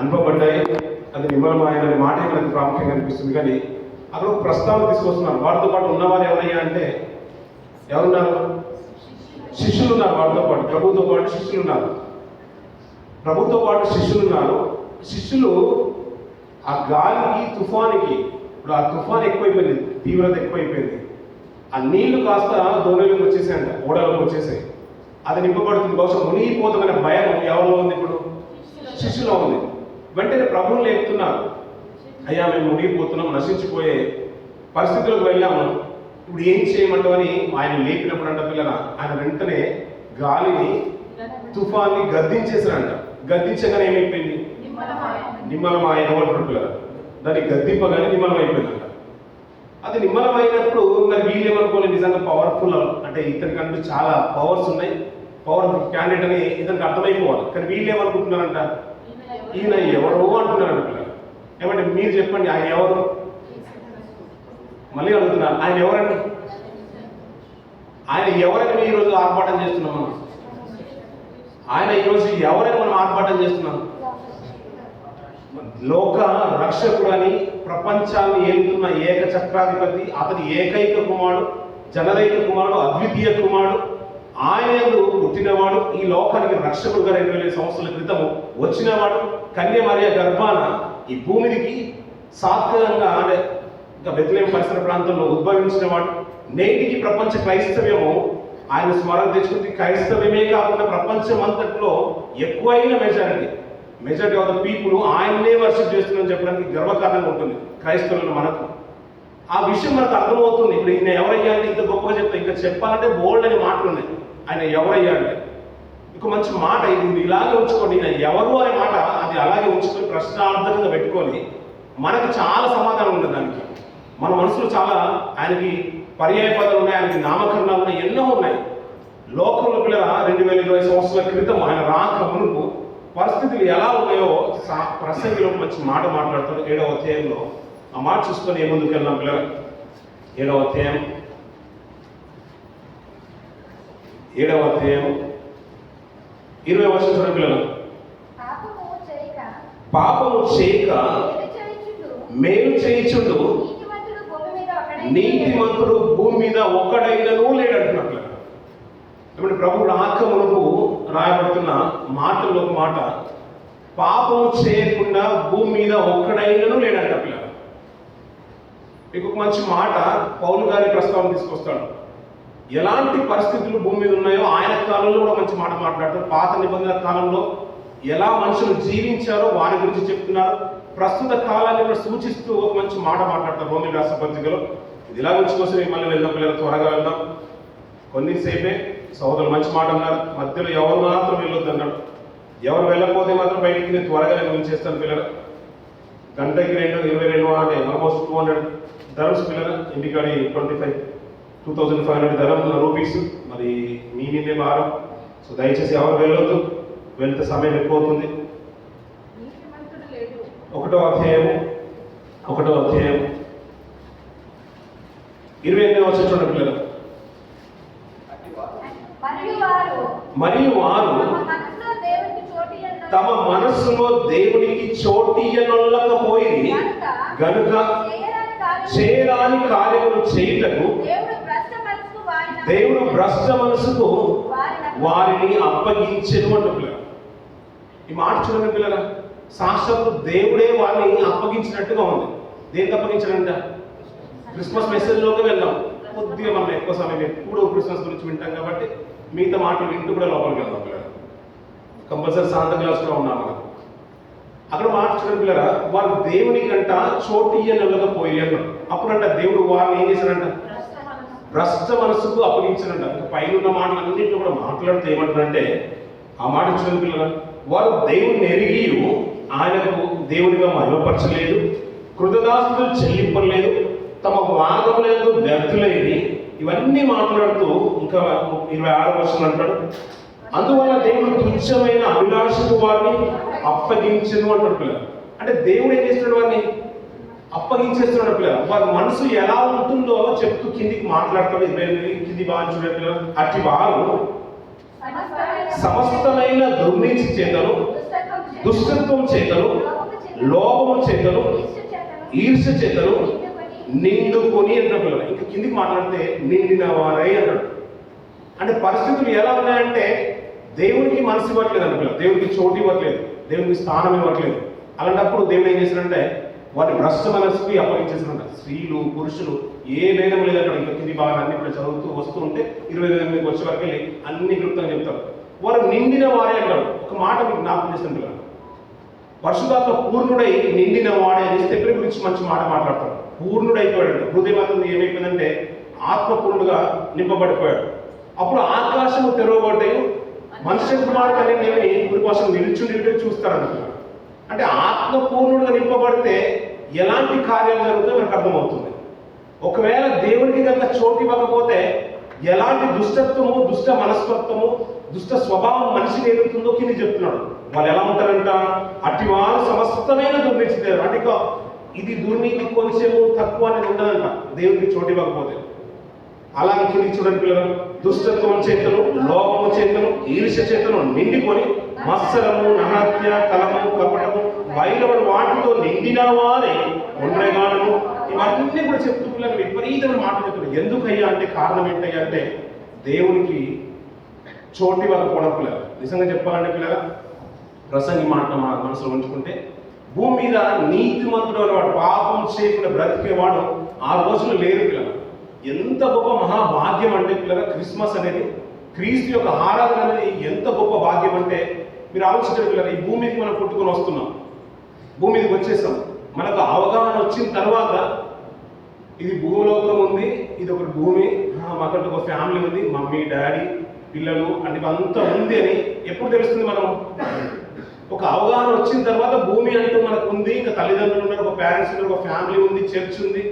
అనుభవపడ్డాయి. అది నిమ్మలమాయన అనే మాట మనకు ప్రాముఖ్యంగా అనిపిస్తుంది. కానీ అక్కడ ఒక ప్రస్తావన తీసుకొస్తున్నారు. వారితో పాటు ఉన్నవారు ఎవరయ్యా అంటే ఎవరున్నారు? శిష్యులు ఉన్నారు. వారితో పాటు ప్రభుతో పాటు శిష్యులు ఉన్నారు. ప్రభుతో పాటు శిష్యులు ఉన్నారు. శిష్యులు ఆ గాలికి తుఫానికి, ఇప్పుడు ఆ తుఫాన్ ఎక్కువైపోయింది, తీవ్రత ఎక్కువైపోయింది. ఆ నీళ్లు కాస్త దోణిలోకి వచ్చేసాయంట, ఓడలోకి వచ్చేసాయి. అది నింపబడుతుంది. బహుశా మునిగిపోతామనే భయం ఎవరిలో ఉంది? ఇప్పుడు శిష్యులో ఉంది. వెంటనే ప్రభువుని లేపుతున్నారు. అయ్యా మేము మునిగిపోతున్నాం, నశించిపోయే పరిస్థితులకు వెళ్ళాము, ఇప్పుడు ఏం చేయమంటామని ఆయన లేపినప్పుడు అంట పిల్లల ఆయన వెంటనే గాలిని తుఫాన్ని గద్దించేసారంట. గద్దించగానే ఏమైపోయింది? నిమ్మలమాయన అంటారు పిల్లల. దాన్ని గద్దింపగానే నిమ్మలం అయిపోయిందంట. అది నిమ్మలమైనప్పుడు మరి వీళ్ళు ఏమనుకోలేదు, నిజంగా పవర్ఫుల్ అంటే ఇతనికంటూ చాలా పవర్స్ ఉన్నాయి, పవర్ఫుల్ క్యాండిడేట్ అని ఇతనికి అర్థమైపోవాలి. కానీ వీళ్ళు ఏమనుకుంటున్నారంట, ఈయన ఎవరో అంటున్నారంట పిల్లలు. ఏమంటే మీరు చెప్పండి, ఆయన ఎవరు? మళ్ళీ అడుగుతున్నారు, ఆయన ఎవరండి? ఆయన ఎవరని మేము ఈరోజు ఆర్భాటం చేస్తున్నాం? మనం ఆయన ఈరోజు ఎవరని మనం ఆర్భాటం చేస్తున్నాం? లోక రక్షకుడని, ప్రపంచాన్ని ఏలుతున్న ఏక చక్రాధిపతి, అతని ఏకైక కుమారుడు, జనరైక కుమారుడు, అద్వితీయ కుమారుడు, ఆయన పుట్టినవాడు, ఈ లోకానికి రక్షకుడుగా 2000 సంవత్సరాల క్రితము వచ్చినవాడు, కన్య మరియ గర్భాన ఈ భూమికి సాత్వికంగా అంటే ఇంకా బెత్లెహేము పరిసర ప్రాంతంలో ఉద్భవించినవాడు. నేటికి ప్రపంచ క్రైస్తవ్యము ఆయన స్మరణ తెచ్చుకుంది. క్రైస్తవ్యమే కాకుండా ప్రపంచం అంతట్లో ఎక్కువైన మెజారిటీ ఆఫ్ ద పీపుల్ ఆయన్నే వర్షిప్ చేస్తుందని చెప్పడానికి గర్వకారణంగా ఉంటుంది క్రైస్తవులను మనకు. ఆ విషయం మనకు అర్థమవుతుంది. ఇప్పుడు ఈయన ఎవరయ్యా అంటే ఇంత గొప్పగా చెప్తా, ఇంకా చెప్పాలంటే బోల్డ్ అనే మాటలు ఉన్నాయి. ఆయన ఎవరయ్యా అంటే ఇంకో మంచి మాట, ఇది ఇలాగే ఉంచుకోండి, ఈయన ఎవరు అనే మాట అది అలాగే ఉంచుకొని ప్రశ్నార్థకంగా పెట్టుకొని మనకు చాలా సమాధానం ఉంది దానికి. మన మనసులో చాలా ఆయనకి పర్యాయ పదాలు ఉన్నాయి, ఆయనకి నామకరణాలు ఉన్నాయి, ఎన్నో ఉన్నాయి. లోకంలో పిల్లల 2020 సంవత్సరాల క్రితం ఆయన రాక మునుపు పరిస్థితులు ఎలా ఉన్నాయో ప్రసంగిలో మంచి మాట మాట్లాడుతాడు 7వ అధ్యాయంలో. ఆ మాట చూసుకొని ఏ ముందుకు వెళ్దాం పిల్లల. 7వ అధ్యాయం 20వ వచనం చూడండి పిల్లలు. పాపము చేయక మేలు చేయుచుండు నీతిమంతుడు భూమి మీద ఒక్కడైనను లేడంటున్నట్లు. ఇప్పుడు ప్రభువుడు రాక మునుపు రాయబడుతున్న మాటల్లో ఒక మాట, పాపము చేయకుండా భూమి మీద ఒక్కడైనను లేడంట పిల్లలు. మీకు ఒక మంచి మాట పౌలు గారి ప్రస్తావన తీసుకొస్తాడు. ఎలాంటి పరిస్థితులు భూమి మీద ఉన్నాయో ఆయన కాలంలో కూడా మంచి మాట మాట్లాడతారు. పాత నిబంధన కాలంలో ఎలా మనుషులు జీవించారో వారి గురించి చెప్తున్నారు. ప్రస్తుత కాలాన్ని కూడా సూచిస్తూ ఒక మంచి మాట మాట్లాడతారు రోమిలి రాష్ట్ర పత్రికలో. ఇది ఇలా ఉంచుకోసం మళ్ళీ వెళ్దాం పిల్లలు, త్వరగా వెళ్దాం. కొన్నిసేపే సోదరులు మంచి మాట అన్నారు, మధ్యలో ఎవరు మాత్రం వెళ్ళొద్దు అన్నాడు. ఎవరు వెళ్ళకపోతే మాత్రం బయటికి నేను త్వరగా నేను ఉంచేస్తాను పిల్లలు. గంటకి 22 అంటే ఆల్మోస్ట్ 200 ధరమ్స్ పిల్లలు. ఇంటికాడి 2500 ధరం రూపీస్. మరి మీ మీదే భారం. సో దయచేసి ఎవరు వెళ్ళొద్దు, వెళ్తే సమయం ఎక్కువ అవుతుంది. 1వ అధ్యాయం 28వ వచనం చూడండి పిల్లలు. మరియు వారు తమ మనస్సులో దేవునికి చోటియనొల్లకపోయి గనుక చేయరాని కార్యములు చేయుటకు దేవుడు భ్రష్ట మనసుకు వారిని అప్పగించెను అంటున్నారు. ఈ మాట చూడండి పిల్లల, సాక్షాత్తు దేవుడే వారిని అప్పగించినట్టుగా ఉంది. దేనికి అప్పగించారంట? క్రిస్మస్ మెసేజ్లోకి వెళ్దాం. కొద్దిగా మనం ఎక్కువ సమయం ఎప్పుడు క్రిస్మస్ గురించి వింటాం కాబట్టి మిగతా మాటలు వింటూ కూడా లోపలికి వెళ్దాం పిల్లలు. కంపల్సరీ శాంత క్లాస్ కూడా ఉన్నాం మనం. అక్కడ మాట చూడండి పిల్లరా, వారు దేవుని కంట చోటియనొల్లకపోయి అన్నాడు. అప్పుడంట దేవుడు వారిని ఏం చేశారంట? భ్రష్ట మనసుకు అప్పగించారంట. ఇంకా పైన ఉన్న మాటలన్నింటిలో కూడా మాట్లాడుతూ ఏమంటారంటే, ఆ మాట చూడండి పిల్లరా, వారు దేవుని ఎరిగి ఆయనకు దేవునిగా మహిమపరచలేదు, కృతదాస్తులు చెల్లింపలేదు, తమ మార్గములందు వ్యర్థులైంది. ఇవన్నీ మాట్లాడుతూ ఇంకా 26వ వచనం అంటాడు, అందువల్ల దేవుడు తుచ్చమైన అభిలాషకు వారిని అప్పగించను అంటాడు పిల్లలు. అంటే దేవుడు ఏం చేస్తున్నాడు? వారిని అప్పగించేస్తున్నాడు పిల్లలు. వారి మనసు ఎలా ఉంటుందో చెప్తూ కిందికి మాట్లాడతాడు. కింది బాగా చూడండి పిల్లలు. అట్టి వారు సమస్తమైన దుర్నీతి చేతను దుష్టత్వం చేతను, లోభము చేతను, ఈర్ష్య చేతను నిండుకొని అంటారు. ఇంకా కిందికి మాట్లాడితే నిండిన వారై అన్నాడు. అంటే పరిస్థితులు ఎలా ఉన్నాయంటే దేవునికి మనసు ఇవ్వట్లేదు అనుకో, దేవునికి చోటు ఇవ్వట్లేదు, దేవునికి స్థానం ఇవ్వట్లేదు. అలాంటప్పుడు దేవుడు ఏం చేశాడంటే వారిని భ్రష్ట మనసుకి అప్పగించేసాడంట. స్త్రీలు పురుషులు ఏ భేదం లేదంటాడు. ఇంకా కింది బాగా అన్ని కూడా చదువుతూ వస్తూ ఉంటే 29 వచ్చే వరకు వెళ్ళి అన్ని క్లుప్తంగా చెప్తారు. వారు నిండిన వారే అంటాడు. ఒక మాట మీకు జ్ఞాపకం చేస్తాను పిల్లలు, పరిశుద్ధాత్మ పూర్ణుడై నిండిన వాడే అని స్టెప్ల గురించి మంచి మాట మాట్లాడతాడు. పూర్ణుడైపోయాడు. హృదయమాత్రం ఏమైపోయిందంటే ఆత్మపూర్ణుడుగా నింపబడిపోయాడు. అప్పుడు ఆకాశము తెరవబడ్డాయి, మనుష్య కుమారుడు అనే నేను ఇప్పుడు కోసం నిల్చుని చూస్తారనుకున్నాను. అంటే ఆత్మపూర్ణుడుగా నింపబడితే ఎలాంటి కార్యాలు జరుగుతాయో మనకు అర్థమవుతుంది. ఒకవేళ దేవునికి కనుక చోటు ఇవ్వకపోతే ఎలాంటి దుష్టత్వము, దుష్ట మనస్తత్వము, దుష్ట స్వభావం మనిషిని ఎదుగుతుందో కింద చెప్తున్నాడు. వాళ్ళు ఎలా ఉంటారంట, అట్టి వారు సమస్తమైన దుర్నీతిస్తారు. అంటే ఇది దుర్నీతి కొంచెము తక్కువ అనేది ఉండదంట దేవునికి చోటు ఇవ్వకపోతే. అలాగే కింది చూడండి పిల్లలు, దుష్టత్వం చేతను, లోపము చేతను, ఈర్ష్య చేతను నిండికొని మత్సరము, నహత్య, కలము, కపటము, వైరము వాటితో నిండిన వారే ఉండగాను. ఇవన్నీ కూడా చెప్తూ పిల్లలు విపరీతమైన మాటలు చెప్తున్నారు. ఎందుకయ్యా అంటే కారణం ఏంటయ్యా అంటే దేవునికి చోటు ఇవ్వకపోవడం. పిల్లలు నిజంగా చెప్పాలంటే పిల్లల ప్రసంగి మాట మనసులో ఉంచుకుంటే భూమి మీద నీతిమంతుడు వాడు, పాపం చేయకుండా బ్రతికేవాడు ఆ రోజులు లేరు పిల్లలు. ఎంత గొప్ప మహాభాగ్యం అంటే పిల్లల క్రిస్మస్ అనేది, క్రీస్తు యొక్క ఆరాధన అనేది ఎంత గొప్ప భాగ్యం అంటే మీరు ఆలోచించండి పిల్లలు. ఈ భూమి మీదకి మనం పుట్టుకొని వస్తున్నాం, భూమి మీదకి వచ్చేసాం. మనకు అవగాహన వచ్చిన తర్వాత ఇది భూలోకం ఉంది, ఇది ఒక భూమి, మాకంటూ ఒక ఫ్యామిలీ ఉంది, మమ్మీ డాడీ పిల్లలు అంటే అంతా ఉంది అని ఎప్పుడు తెలుస్తుంది? మనం ఒక అవగాహన వచ్చిన తర్వాత భూమి అంటూ మనకు ఉంది, ఇంకా తల్లిదండ్రులు ఉన్నారు, ఒక పేరెంట్స్ ఉన్నారు, ఒక ఫ్యామిలీ ఉంది, చర్చ్ ఉంది,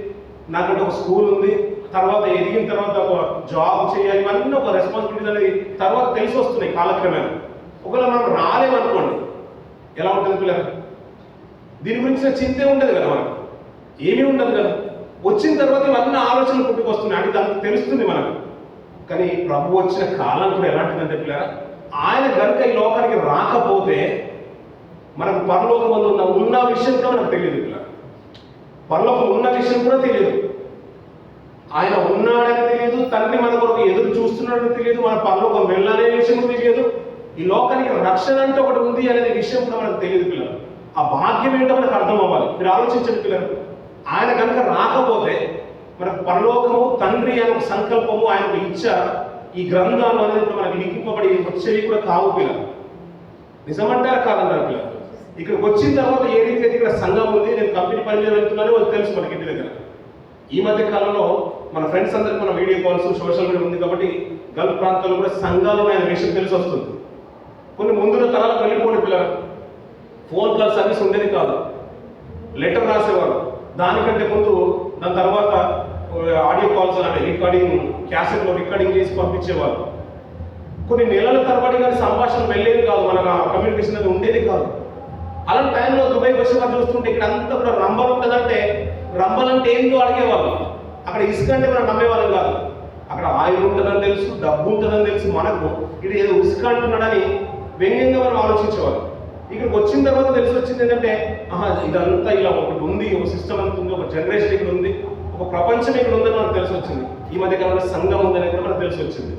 నాకంటే ఒక స్కూల్ ఉంది, తర్వాత ఎదిగిన తర్వాత ఒక జాబ్ చేయాలి, ఇవన్నీ ఒక రెస్పాన్సిబిలిటీ అనేది తర్వాత తెలిసి వస్తున్నాయి కాలక్రమేణా. ఒకవేళ మనం రాలేమనుకోండి ఎలా ఉంటుంది పిల్లలు? దీని గురించి చింతే ఉండదు కదా, మనకు ఏమీ ఉండదు కదా. వచ్చిన తర్వాత ఇవన్నీ ఆలోచనలు పుట్టుకొస్తున్నాయి, అంటే దానికి తెలుస్తుంది మనకు. కానీ ప్రభు వచ్చిన కాలం కూడా ఎలాంటిదంటే పిల్లరా, ఆయన కనుక ఈ లోకానికి రాకపోతే మనకు పరలోకమందు ఉన్న విషయం కూడా మనకు తెలియదు పిల్లరా. పరలోకం ఉన్న విషయం కూడా తెలియదు. ఆయన ఉన్నాడని తెలియదు, తండ్రి మన కొరకు ఎదురు చూస్తున్నాడని తెలియదు, మన పరలోకం వెళ్ళాలనే విషయం తెలియదు, ఈ లోకానికి రక్షణ అంటే ఒకటి ఉంది అనే విషయం కూడా మనకు తెలియదు పిల్లలు. ఆ భాగ్యం ఏంటో మనకు అర్థం అవ్వాలి. మీరు ఆలోచించండి పిల్లలు, ఆయన కనుక రాకపోతే మనకు పరలోకము, తండ్రి అనే ఒక సంకల్పము, ఆయన ఒక ఇచ్చ, ఈ గ్రంథాలు అనేది మనకు లిఖింపబడి వచ్చేవి కూడా కావు పిల్లలు. నిజమంటారా కాదంటారు పిల్లలు? ఇక్కడికి వచ్చిన తర్వాత ఏ రీతి అయితే ఇక్కడ సంఘం ఉంది, నేను కంపెనీ పని మీద వెళ్తున్నానో అది తెలుసు మనకి ఇంటి దగ్గర. ఈ మధ్య కాలంలో మన ఫ్రెండ్స్ అందరికీ మన వీడియో కాల్స్, సోషల్ మీడియా ఉంది కాబట్టి గల్ఫ్ ప్రాంతాల్లో కూడా సంఘాలు ఆయన విషయం తెలిసి వస్తుంది. కొన్ని ముందున్న తరాలకు వెళ్ళిపోండి పిల్లలు, ఫోన్ కాల్ సర్వీస్ ఉండేది కాదు, లెటర్ రాసేవారు. దానికంటే ముందు దాని తర్వాత ఆడియో కాల్స్ అంటే రికార్డింగ్, క్యాసెట్లో రికార్డింగ్ చేసి పంపించేవారు. కొన్ని నెలల తరబడి కానీ సంభాషణ వెళ్ళేది కాదు, మన కమ్యూనికేషన్ అనేది ఉండేది కాదు. అలాంటి టైంలో దుబాయ్కి వచ్చి వాళ్ళు చూస్తుంటే ఇక్కడ అంతా కూడా రంబల్ ఉంటుందంటే, రంబల్ అంటే ఏంటో అడిగేవాళ్ళు. అక్కడ ఇసుక అంటే మనం నమ్మేవాళ్ళం కాదు. అక్కడ ఆయిల్ ఉంటుందని తెలుసు, డబ్బు ఉంటుందని తెలుసు, మనకు ఇది ఏదో ఇసుక అంటున్నాడని వ్యంగ్యంగా మనం ఆలోచించేవాళ్ళు. ఇక్కడికి వచ్చిన తర్వాత తెలిసి వచ్చింది ఏంటంటే, ఇదంతా ఇలా ఒకటి ఉంది, ఒక సిస్టమ్ అంత ఉంది, ఒక జనరేషన్ ఇక్కడ ఉంది, ఒక ప్రపంచం ఇక్కడ ఉందని మనకు తెలిసి వచ్చింది. ఈ మధ్య కాలంలో సంఘం ఉందని కూడా మనకు తెలిసి వచ్చింది.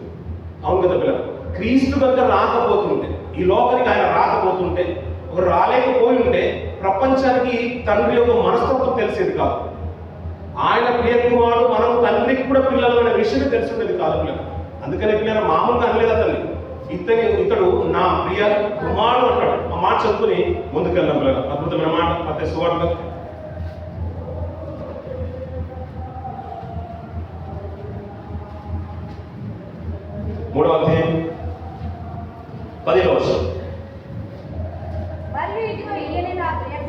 అవును కదా పిల్లలు? క్రీస్తు కనుక రాకపోతుంటే, ఈ లోకానికి ఆయన రాకపోతుంటే, ఒక రాలేకపోయి ఉంటే ప్రపంచానికి తండ్రి యొక్క మనస్తత్వం తెలిసేది కాదు. ఆయన ప్రియ కుమారుడు, మనం తండ్రికి కూడా పిల్లలు అనే విషయం తెలిసి ఉండేది కాదు పిల్లలు. అందుకనే పిల్లలు మామూలుగా అనలేదా తల్లి, ఇతడు నా ప్రియ కుమారుడు అంటాడు. ఆ మాట చెప్పుకుని ముందుకెళ్దాం పిల్లలు. అద్భుతమైన మాట మత్తయి సువార్త 3వ అధ్యాయం 10వ వచనం.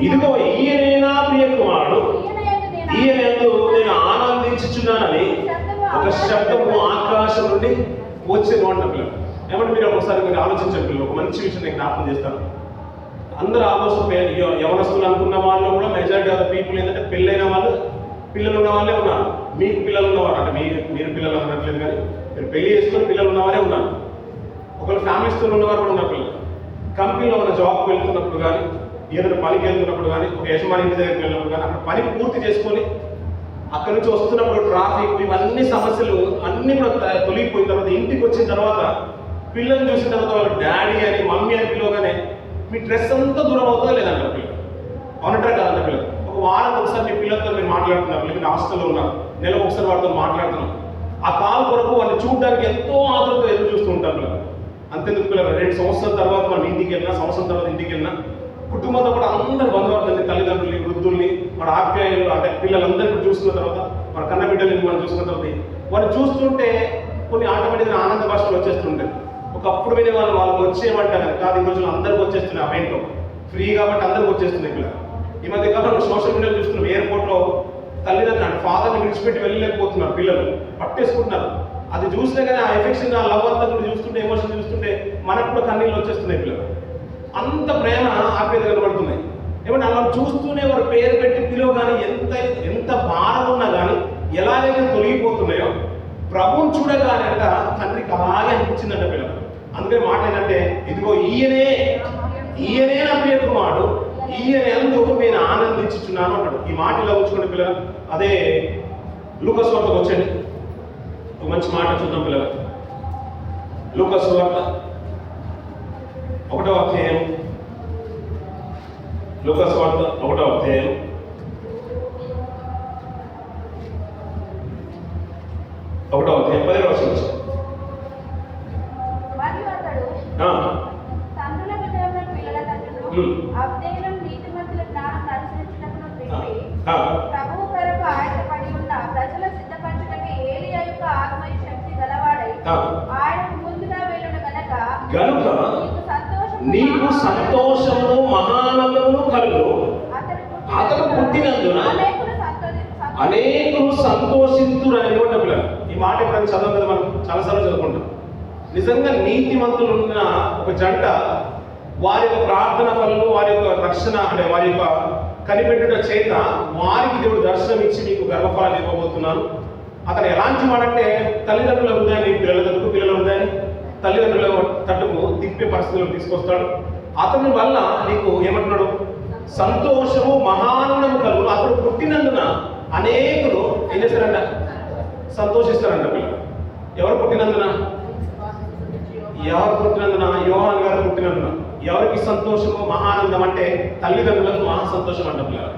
ఇదిగో ఈయనే నా ప్రియ కుమారుడు, ఈయనందు నేను ఆనందించుచున్నానని ఒక శబ్దము ఆకాశం నుండి వచ్చింది అంట పిల్లలు. ఏమంటే మీరు ఒకసారి మీరు ఆలోచించండి పిల్లలు, ఒక మంచి విషయం నేను జ్ఞాపకం చేస్తాను. అందరూ ఆల్మోస్ట్ యవనస్తులు అనుకున్న వాళ్ళు కూడా మెజారిటీ ఆఫ్ ద పీపుల్ ఏంటంటే పెళ్ళైన వాళ్ళు, పిల్లలు ఉన్న వాళ్ళే ఉన్నారు. మీకు పిల్లలు ఉన్నవారు అంటే మీరు పిల్లలు అనట్లేదు, కానీ మీరు పెళ్లి చేసుకొని పిల్లలు ఉన్నవారే ఉన్నారు. ఒకవేళ ఫ్యామిలీస్తో ఉన్నవారు కూడా ఉన్నారు పిల్లలు. కంపెనీలో మన జాబ్కి వెళ్తున్నప్పుడు కానీ, ఏదైనా పనికి వెళ్తున్నప్పుడు కానీ, ఒక యజమాని ఇంటి దగ్గరికి వెళ్ళినప్పుడు కానీ, అక్కడ పని పూర్తి చేసుకొని అక్కడి నుంచి వస్తున్నప్పుడు ట్రాఫిక్ ఇవన్నీ సమస్యలు అన్నీ కూడా తొలగిపోయిన తర్వాత ఇంటికి వచ్చిన తర్వాత పిల్లల్ని చూసిన తర్వాత వాళ్ళు డాడీ అని మమ్మీ అని పిలవగానే మీ డ్రెస్ అంతా దూరం అవుతుందా లేదంటారు పిల్లలు. అవునంటారు కదంట పిల్లలు. ఒక వారం ఒకసారి మీ పిల్లలతో మీరు మాట్లాడుతున్నారు, లేదా హాస్టల్లో ఉన్నారు, నెలకు ఒకసారి వాళ్ళతో మాట్లాడుతున్నాం. ఆ కాల్ కొరకు వాళ్ళని చూడడానికి ఎంతో ఆదరతో ఎదురు చూస్తూ ఉంటారు పిల్లలు. అంతెందుకు పిల్లలు 2 సంవత్సరాల తర్వాత మనం ఇంటికి వెళ్ళినా, సంవత్సరం తర్వాత ఇంటికి వెళ్ళినా కుటుంబంతో కూడా అందరు బంధువర్గంని, తల్లిదండ్రుల్ని, వృద్ధుల్ని, మన ఆప్యాయులు అంటే పిల్లలందరినీ చూసుకున్న తర్వాత మన కన్న బిడ్డల్ని మనం చూసుకున్న తర్వాత వాళ్ళు చూస్తుంటే కొన్ని ఆటోమేటిక్గా ఆనంద భాషలు వచ్చేస్తుంటాయి. ఒకప్పుడు వినే వాళ్ళకి వచ్చేయమంటారు కాదు, ఈ రోజులు అందరికి వచ్చేస్తున్నాయి. అవేంటో ఫ్రీ కాబట్టి అందరికి వచ్చేస్తున్నాయి పిల్లలు. ఈ మధ్య కాలంలో సోషల్ మీడియాలో చూస్తున్నాం, ఎయిర్పోర్ట్లో తల్లిదండ్రులు అంటే ఫాదర్ని విడిచిపెట్టి వెళ్ళలేకపోతున్నారు, పిల్లలు పట్టేసుకుంటున్నారు. అది చూసినా కానీ ఆ ఎఫెక్షన్, ఆ లవ్ అంతా కూడా చూస్తుంటే, ఎమోషన్ చూస్తుంటే మనకు కూడా కన్నీళ్ళు వచ్చేస్తున్నాయి పిల్లలు. అంత ప్రేమ ఆప్యాయత కనబడుతున్నాయి. ఏమంటే అలా చూస్తూనే వారు పేరు పెట్టి పిలువగానే ఎంత భారం ఉన్నా కానీ ఎలాగైతే తొలగిపోతున్నాయో ప్రభువుని చూడగానే అంట తండ్రికి అలాగే అనిపించిందంట పిల్లలు. అందుకే మాట ఏంటంటే, ఇదిగో ఈయనే నా ప్రియ కుమారుడు, ఈయన ఎందుకు నేను ఆనందించుచున్నాను అంటాడు. ఈ మాట ఇలా ఉంచుకోండి పిల్లలు. అదే లూకాసు వార్తకు వచ్చండి, ఒక మంచి మాట చూద్దాం పిల్లలు. లూకాసు వార్త 1వ అధ్యాయం, లూకాసు వార్త 1వ అధ్యాయం 10వ వచనం. ప్రభువు కొరకు ఆయత్తపడి ఉన్న ప్రజల సిద్ధపరచుటకు ఏలీయా యొక్క ఆత్మీయ శక్తి గలవాడై ఆయనకు ముందుగా వెళ్ళును గనుక నీకు సంతోషమును మహానందమును కలుగును. అతడు పుట్టినందున అనేకులు సంతోషింతురు అని కూడా పిల్లలు. ఈ మాట ఎప్పుడైనా చదవం కదా, మనం చాలాసార్లు చదువుకుంటాం. నిజంగా నీతిమంతులు ఉన్న ఒక జంట వారి యొక్క ప్రార్థన ఫలంలో, వారి యొక్క రక్షణ అంటే వారి యొక్క కనిపెట్టుట చేత వారికి దేవుడు దర్శనం ఇచ్చి మీకు గర్భఫలాన్ని ఇవ్వబోతున్నాను. అతను ఎలాంటి వాడంటే తల్లిదండ్రుల హృదయాన్ని పిల్లల తట్టుకు, పిల్లల హృదయాన్ని తల్లిదండ్రుల తట్టుకు తిప్పే పరిస్థితులకు తీసుకొస్తాడు. అతని వల్ల నీకు ఏమంటున్నాడు, సంతోషము మహానందము కలుగు. అతడు పుట్టినందున అనేకులు ఏం చేస్తారంట, సంతోషిస్తారంట పిల్లలు. ఎవరు పుట్టినందున? యోహాను గారు పుట్టినందున. ఎవరికి సంతోషము మహానందం అంటే తల్లిదండ్రులకు మహా సంతోషం అంట పిల్లలు.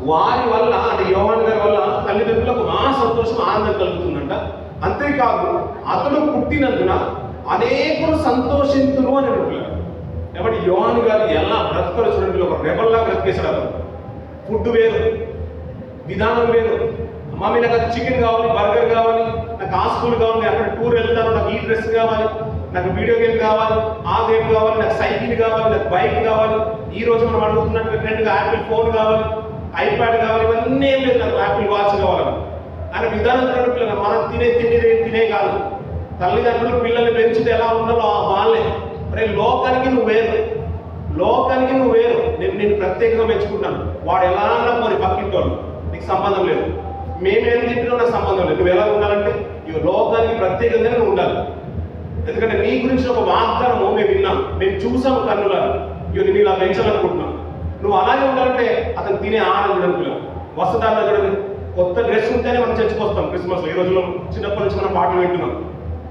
వారి వల్ల అంటే యోహాను గారి వల్ల తల్లిదండ్రులకు మహా సంతోషం, ఆనందం కలుగుతుందంట. అంతేకాదు అతడు పుట్టినందున అనేకులు సంతోషింతురు అని పిల్లలు. కాబట్టి యోహాను గారు ఎలా బ్రతకలు చూడండి, ఒక రెబల్లా బ్రతికేశాడు. అతను ఫుడ్ వేరు, విధానం వేరు. మమ్మీ నాకు అది చికెన్ కావాలి, బర్గర్ కావాలి, నాకు ఆ స్కూల్ కావాలి, అక్కడ టూర్ వెళ్తాను, నాకు ఈ డ్రెస్ కావాలి, నాకు వీడియో గేమ్ కావాలి, ఆ గేమ్ కావాలి, నాకు సైకిల్ కావాలి, నాకు బైక్ కావాలి. ఈ రోజు మనం అడుగుతున్నట్టు ట్రెండ్గా యాపిల్ ఫోన్ కావాలి, ఐప్యాడ్ కావాలి, ఇవన్నీ ఏం లేదు, నాకు యాపిల్ వాచ్ కావాలని. ఆయన విధానం పిల్లలు మనం తినే కాదు. తల్లిదండ్రులు పిల్లల్ని పెంచితే ఎలా ఉండాలో వాళ్ళే. మరి లోకానికి నువ్వు వేరు, నేను ప్రత్యేకంగా మెచ్చుకుంటాను. వాడు ఎలా అన్నా పోనీ పక్కింటోళ్ళు, నీకు సంబంధం లేదు. మేమేం తింటున్నా నాకు సంబంధం లేదు. నువ్వు ఎలా ఉండాలంటే ఈ లోకానికి ప్రత్యేకంగానే నువ్వు ఉండాలి. ఎందుకంటే నీ గురించి ఒక వాగ్దానము మేము విన్నాం, మేము చూసాము కన్నులారు. ఇవి నేను ఇలా పెంచాలనుకుంటున్నాను. నువ్వు అలాగే ఉండాలంటే అతను తినే ఆహారం చూడండి, వస్త్రధారణ చూడండి. కొత్త డ్రెస్ ఉంటేనే మనం చర్చకు వస్తాం క్రిస్మస్లో. ఈ రోజుల్లో చిన్నప్పటి నుంచి మనం పాటలు వింటున్నాం,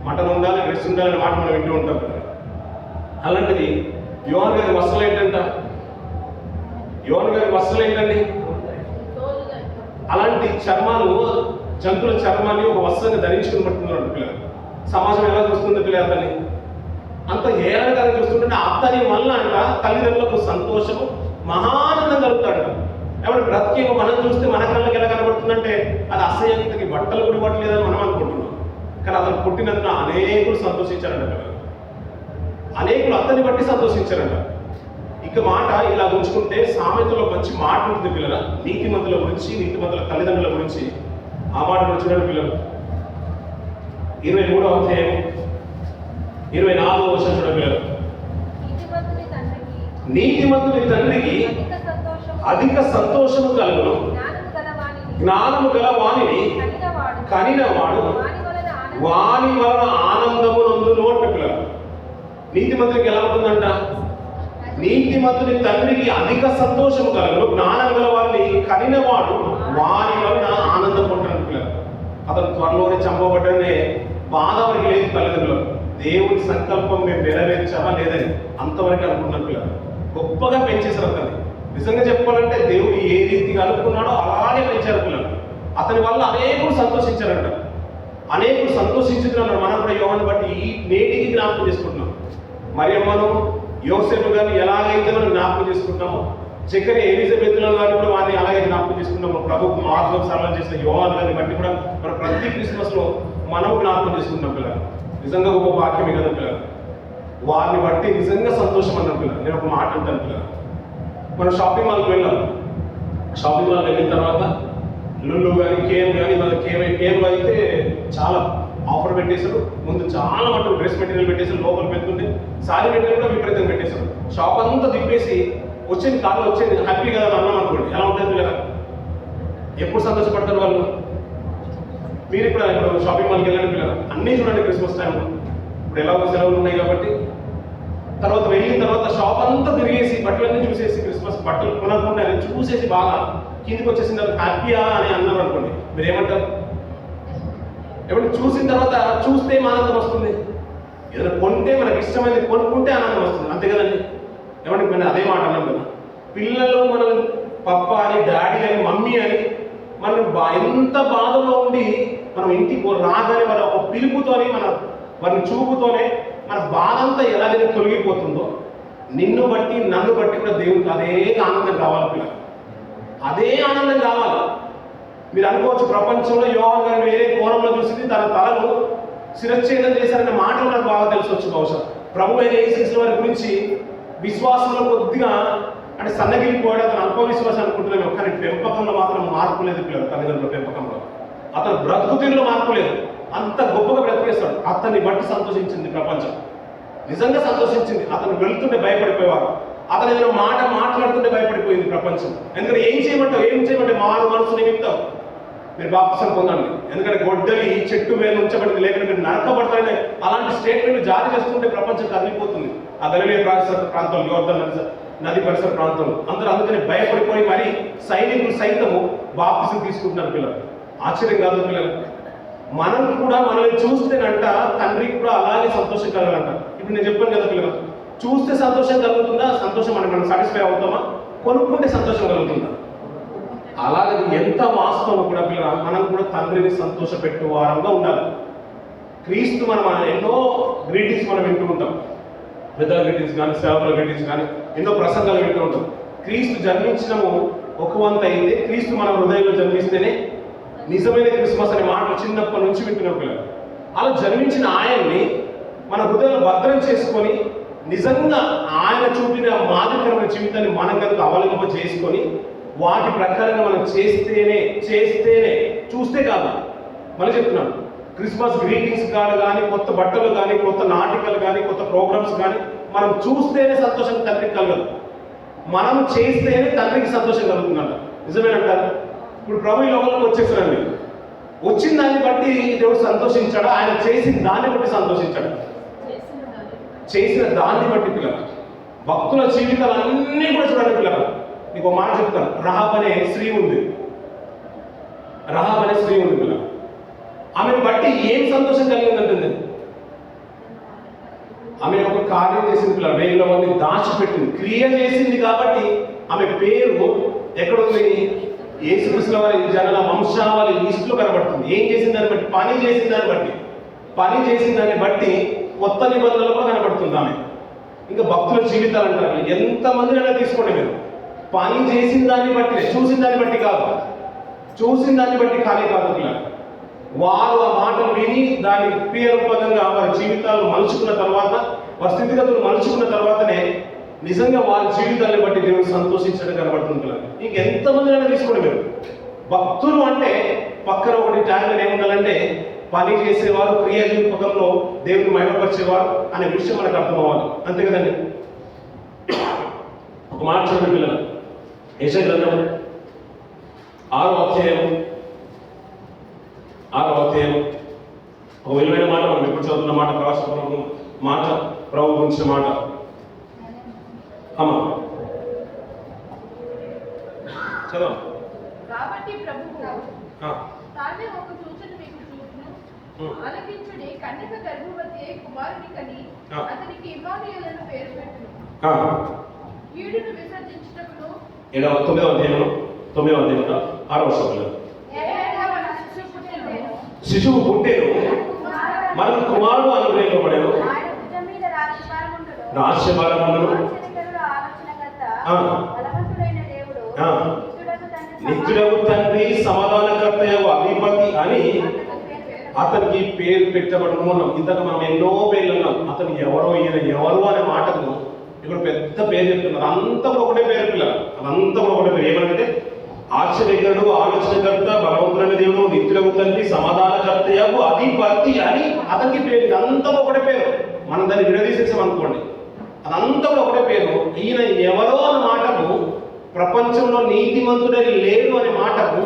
మటన్ ఉండాలి, డ్రెస్ ఉండాలి అనే మాట మనం వింటూ ఉంటాం. అలాంటిది యోహాను గారి వస్త్రాలు ఏంటండి? అలాంటి చర్మాలు, జంతువుల చర్మాన్ని ఒక వస్త్రంగా ధరించుకుని పట్టుకున్నాడు పిల్లలు. సమాజం ఎలా చూస్తుంది పిల్లలు? అతన్ని అంత హేళనగా చూస్తుంటే అతని వల్ల అంట తల్లిదండ్రులకు సంతోషము మహానందం కలుగుతాడు. ఎవరు బ్రతికేమో మనం చూస్తే మన కళ్ళకి ఎలా కనబడుతుందంటే అది అసహ్యంతకి బట్టలు కూడా పట్టలేదని మనం అనుకుంటున్నాం. కానీ అతను పుట్టినందున అనేకులు సంతోషించారంట పిల్లలు. అనేకులు అతన్ని బట్టి సంతోషించారంట. ఇక మాట ఇలా ఉంచుకుంటే సామెతలో మంచి మాట ఉంటుంది పిల్లల, నీతిమంతుల గురించి, నీతిమంతుల తల్లిదండ్రుల గురించి. ఆ మాట చూడండి పిల్లలు, 23వ అధ్యాయం 24వ వచనం చూడండి పిల్లలు. నీతిమంతుని తండ్రికి అధిక సంతోషము కలుగును, జ్ఞానము గల వానిని కనినవాడు వాని వలన ఆనందము నందును. పిల్లలు నీతిమంతునికి ఎలా ఉంటుందంట? నీతిమంతుని తండ్రికి అధిక సంతోషం కలగను, జ్ఞానం గల వారిని కనినవాడు వారి వలన ఆనందపడ్డాను పిల్లలు. అతను త్వరలోనే చంపబడ్డనే బాధ వరకు లేదు తల్లిదండ్రులు. దేవుని సంకల్పం మేము నెరవేర్చామా లేదని అంతవరకు అనుకున్నాను పిల్లలు. గొప్పగా పెంచేశారు అతన్ని. నిజంగా చెప్పాలంటే దేవుడు ఏ రీతిగా అనుకున్నాడో అలాగే పెంచారు పిల్లలు. అతని వల్ల అనేకులు సంతోషించారంట. అనేకులు సంతోషించుతున్నాడు. మనం కూడా యోహాను బట్టి నేటికి జ్ఞాపకం చేసుకుంటున్నాం. మరియమ్మను యోసేపు గారిని ఎలాగైతే మనం జ్ఞాపకం చేసుకుంటామో, చక్కని ఎలిజబెత్లో గారిని కూడా వారిని అలాగే జ్ఞాపకం చేసుకుంటాము. ప్రభు మార్గం సరళం చేసిన యోహాను గారిని బట్టి కూడా మన ప్రతి క్రిస్మస్లో మనం జ్ఞాపకం చేసుకుంటాం పిల్లలు. నిజంగా గొప్ప వాక్యమే కదా పిల్లలు. వారిని బట్టి నిజంగా సంతోషం అన్నాం పిల్లలు. నేను ఒక మాట అంటాను పిల్లలు. మనం షాపింగ్ మాల్కి వెళ్ళాం. షాపింగ్ మాల్కి వెళ్ళిన తర్వాత లుల్లు కానీ కేఎం కానీ మన కేఎంలో అయితే చాలా ఆఫర్ పెట్టేశారు. ముందు చాలా మటుకు డ్రెస్ మెటీరియల్ పెట్టేసారు, లోపల పెడుతుంటే సారీ మెటీరియల్ కూడా విపరీతంగా పెట్టేశారు. షాప్ అంతా తిప్పేసి వచ్చింది కాళ్ళు వచ్చేది హ్యాపీ కదా అన్నాం అనుకోండి. ఎలా ఉంటుంది పిల్లలు? ఎప్పుడు సంతోషపడతారు వాళ్ళు? మీరు ఇప్పుడు షాపింగ్ మాల్కి వెళ్ళండి పిల్లలు, అన్నీ చూడండి క్రిస్మస్ టైంలో. ఇప్పుడు ఎలా సెలవులు ఉన్నాయి కాబట్టి తర్వాత వెళ్ళిన తర్వాత షాప్ అంతా తిరిగేసి బట్టలన్నీ చూసేసి క్రిస్మస్ బట్టలు కొనకుండా చూసేసి బాగా కిందికి వచ్చేసిన తర్వాత హ్యాపీయా అని అన్నారు అనుకోండి. మీరు ఏమంటారు? ఎప్పుడు చూసిన తర్వాత చూస్తే ఆనందం వస్తుంది. ఏదైనా కొంటే మనకి ఇష్టమైనది కొనుక్కుంటే ఆనందం వస్తుంది, అంతే కదండి? ఏమంటే మనం అదే మాట అన్నాం కదా. పిల్లలు మనం పప్ప అని డాడీ అని మమ్మీ అని మనం ఎంత బాధలో ఉండి మనం ఇంటికి రాగానే మన ఒక పిలుపుతోనే వారిని చూపుతోనే మన బాధ అంతా ఎలాగైతే తొలగిపోతుందో, నిన్ను బట్టి నన్ను బట్టి కూడా దేవునికి అదే ఆనందం కావాలి పిల్లలు. అదే ఆనందం కావాలి. మీరు అనుకోవచ్చు ప్రపంచంలో యోహాను గారు వేరే కోణంలో చూసింది, తన తలను శిరచ్ఛేదం చేశారనే మాటలు నాకు బాగా తెలిసొచ్చు. బహుశా ప్రభు అయిన యేసుక్రీస్తు వారి గురించి విశ్వాసంలో కొద్దిగా అంటే సన్నగిలిపోయాడు, అతను అల్ప విశ్వాసం అనుకుంటున్నాము. కానీ పెంపకంలో మాత్రం మార్పు లేదు పిల్లలు. తల్లిదండ్రుల పెంపకంలో అతను బ్రతుకు తీరులో మార్పు లేదు. అంత గొప్పగా బ్రతికేస్తాడు. అతన్ని బట్టి సంతోషించింది ప్రపంచం, నిజంగా సంతోషించింది. అతను వెళ్తుంటే భయపడిపోయేవారు. అతను ఏదైనా మాట మాట్లాడుతుంటే భయపడిపోయింది ప్రపంచం. ఎందుకంటే ఏం చేయమంటే మారు మనసు నిమిత్తం మీరు బాప్తిసం పొందండి, ఎందుకంటే గొడ్డలి చెట్టు మీద ఉంచబడింది, లేకపోతే మీరు నరకబడతారని అలాంటి స్టేట్మెంట్ జారీ చేస్తుంటే ప్రపంచం కదిలిపోతుంది. ఆ గలిలయ పరిసర ప్రాంతం, యోర్దాను నది పరిసర ప్రాంతం అందరూ అందుకని భయపడిపోయి మరి సైనికులు సైతము బాప్తిసం తీసుకుంటున్నారు పిల్లలు. ఆశ్చర్యం కాదు పిల్లలు. మనం కూడా మనల్ని చూస్తేనంట తండ్రికి కూడా అలాగే సంతోషం కలగాలంట. ఇప్పుడు నేను చెప్పాను కదా పిల్లలు, చూస్తే సంతోషం కలుగుతుందా? సంతోషం అంటే మనం సాటిస్ఫై అవుతామా? కొనుక్కుంటే సంతోషం కలుగుతుందా? అలాగే ఎంత వాస్తవం కూడా పిల్లలు, మనం కూడా తండ్రిని సంతోషపెట్టే వారంగా ఉండాలి. క్రీస్తు మనం ఎన్నో గ్రీటింగ్స్ మనం వింటూ ఉంటాం. పెద్దల గ్రీటింగ్స్ కానీ, సేవకుల గ్రీటింగ్స్ కానీ, ఎన్నో ప్రసంగాలు వింటూ ఉంటాం. క్రీస్తు జన్మించడము ఒక వంత అయితే, క్రీస్తు మన హృదయంలో జన్మిస్తేనే నిజమైన క్రిస్మస్ అనే మాటలు చిన్నప్పటి నుంచి వింటున్నాం పిల్లలు. అలా జన్మించిన ఆయన్ని మన హృదయంలో భద్రం చేసుకొని నిజంగా ఆయన చూపిన మాదిరికరమైన జీవితాన్ని మనం కనుక అవలంబన చేసుకొని వాటి ప్రకారంగా మనం చేస్తేనే చూస్తే కాదు. మళ్ళీ చెప్తున్నాను, క్రిస్మస్ గ్రీటింగ్స్ కానీ, కొత్త బట్టలు కానీ, కొత్త నాటికలు కానీ, కొత్త ప్రోగ్రామ్స్ కానీ మనం చూస్తేనే సంతోషం తండ్రికి కలగదు. మనం చేస్తేనే తండ్రికి సంతోషం కలుగుతుందంట. నిజమేనంటారు? ఇప్పుడు ప్రభు ఈ లోకంలోకి వచ్చేసారండి. వచ్చిన దాన్ని బట్టి దేవుడు సంతోషించాడు, ఆయన చేసిన దాన్ని బట్టి సంతోషించాడు. చేసిన దాన్ని బట్టి పిల్లలు భక్తుల జీవితాలు అన్నీ కూడా చూడండి పిల్లలు. నీకు మాట చెప్తాను. రహాబ్ అనే స్త్రీ ఉంది పిల్లలు. ఆమెను బట్టి ఏం సంతోషం కలిగిందంటుంది? ఆమె ఒక కార్యం చేసింది పిల్లలు, 1000 మంది దాచిపెట్టింది, క్రియ చేసింది. కాబట్టి ఆమె పేరు ఎక్కడుంది? యేసుక్రీస్తు వారి జనన వంశావళి లిస్టులో కనబడుతుంది. ఏం చేసిన దాన్ని బట్టి? పని చేసిన దాన్ని బట్టి కొత్త నిబంధనలు కూడా కనబడుతుంది ఆమె. ఇంకా భక్తుల జీవితాలు అంటారు. ఎంతమంది అయినా తీసుకోండి మీరు, పని చేసిన దాన్ని బట్టి, చూసిన దాన్ని బట్టి కాదు. చూసిన దాన్ని బట్టి కానీ కాదు పిల్లలు. వారు ఆ మాటలు విని దాని క్రియారూపకంగా వారి జీవితాలు మలుచుకున్న తర్వాత, వారి స్థితిగతులు మలుచుకున్న తర్వాతనే నిజంగా వారి జీవితాన్ని బట్టి దేవుడు సంతోషించడం కనబడుతుంది పిల్లలు. ఇంకెంతమంది అయినా తీసుకోండి మీరు. భక్తులు అంటే పక్కన ఒకటి ట్యాగ్లో ఏముండాలంటే పని చేసేవారు, క్రియారూపకంలో దేవుని మహిమపరిచేవారు అనే విషయం మనకు అర్థం అవ్వాలి, అంతే కదండి? ఒక మాట చూడండి పిల్లలు, యెషయా గ్రంథం 6వ అధ్యాయం ఒక విలువైన మాట, మనం ఎప్పుడు చదువుతున్న మాట, ప్రవాస మాట, ప్రభు గురించిన మాట. చదవం. కాబట్టి ప్రభువు ఆ, తానే ఒక సూచన మీకు చూపును, ఆలకించుడి, కన్యక గర్భవతి అయి కుమారుని కని అతనికి ఇమ్మానుయేలును పేరు పెట్టును. ఆ. కీడును విసర్జించుటకును 9వ అధ్యాయం 6వ వచనంలో ఏలయనగా మన శిశువు పుట్టెను. శిశువు పుట్టెను, మనకు కుమారుడు అనుగ్రహింపబడెను, ఆయన భుజం మీద రాజ్యభారం ఉండును. రాజ్యభారమును ఆశ్చర్యకరుడు, ఆలోచనకర్త, ఆ. బలవంతుడైన దేవుడు, ఆ. నిత్యుడగు తండ్రి, సమాధానకర్తయగు అధిపతి అని అతనికి పేరు పెట్టబడును అన్నాం. ఇంతకు మనం ఎన్నో పేర్లు అన్నాం. అతను ఎవరో, ఈయన ఎవరు అనే మాటకు ఇప్పుడు పెద్ద పేరు చెప్తున్నారు. అంతా ఒకటే పేరు పిల్లలు, అదంతా ఒకటే పేరు. ఏమంటే ఆశ్చర్యకరుడు, ఆలోచనకర్త, బలవంతుడైన దేవుడు, నిత్యుడగు తండ్రి, సమాధానకర్తయగు అధిపతి అని అతనికి పేరు. ఇదంతా ఒకటే పేరు. మనం దాన్ని విడదీసేసాం అనుకోండి, అదంతా ఒకటే పేరు. ఈయన ఎవరో అనే మాటకు, ప్రపంచంలో నీతిమంతుడని లేడు అనే మాటకు,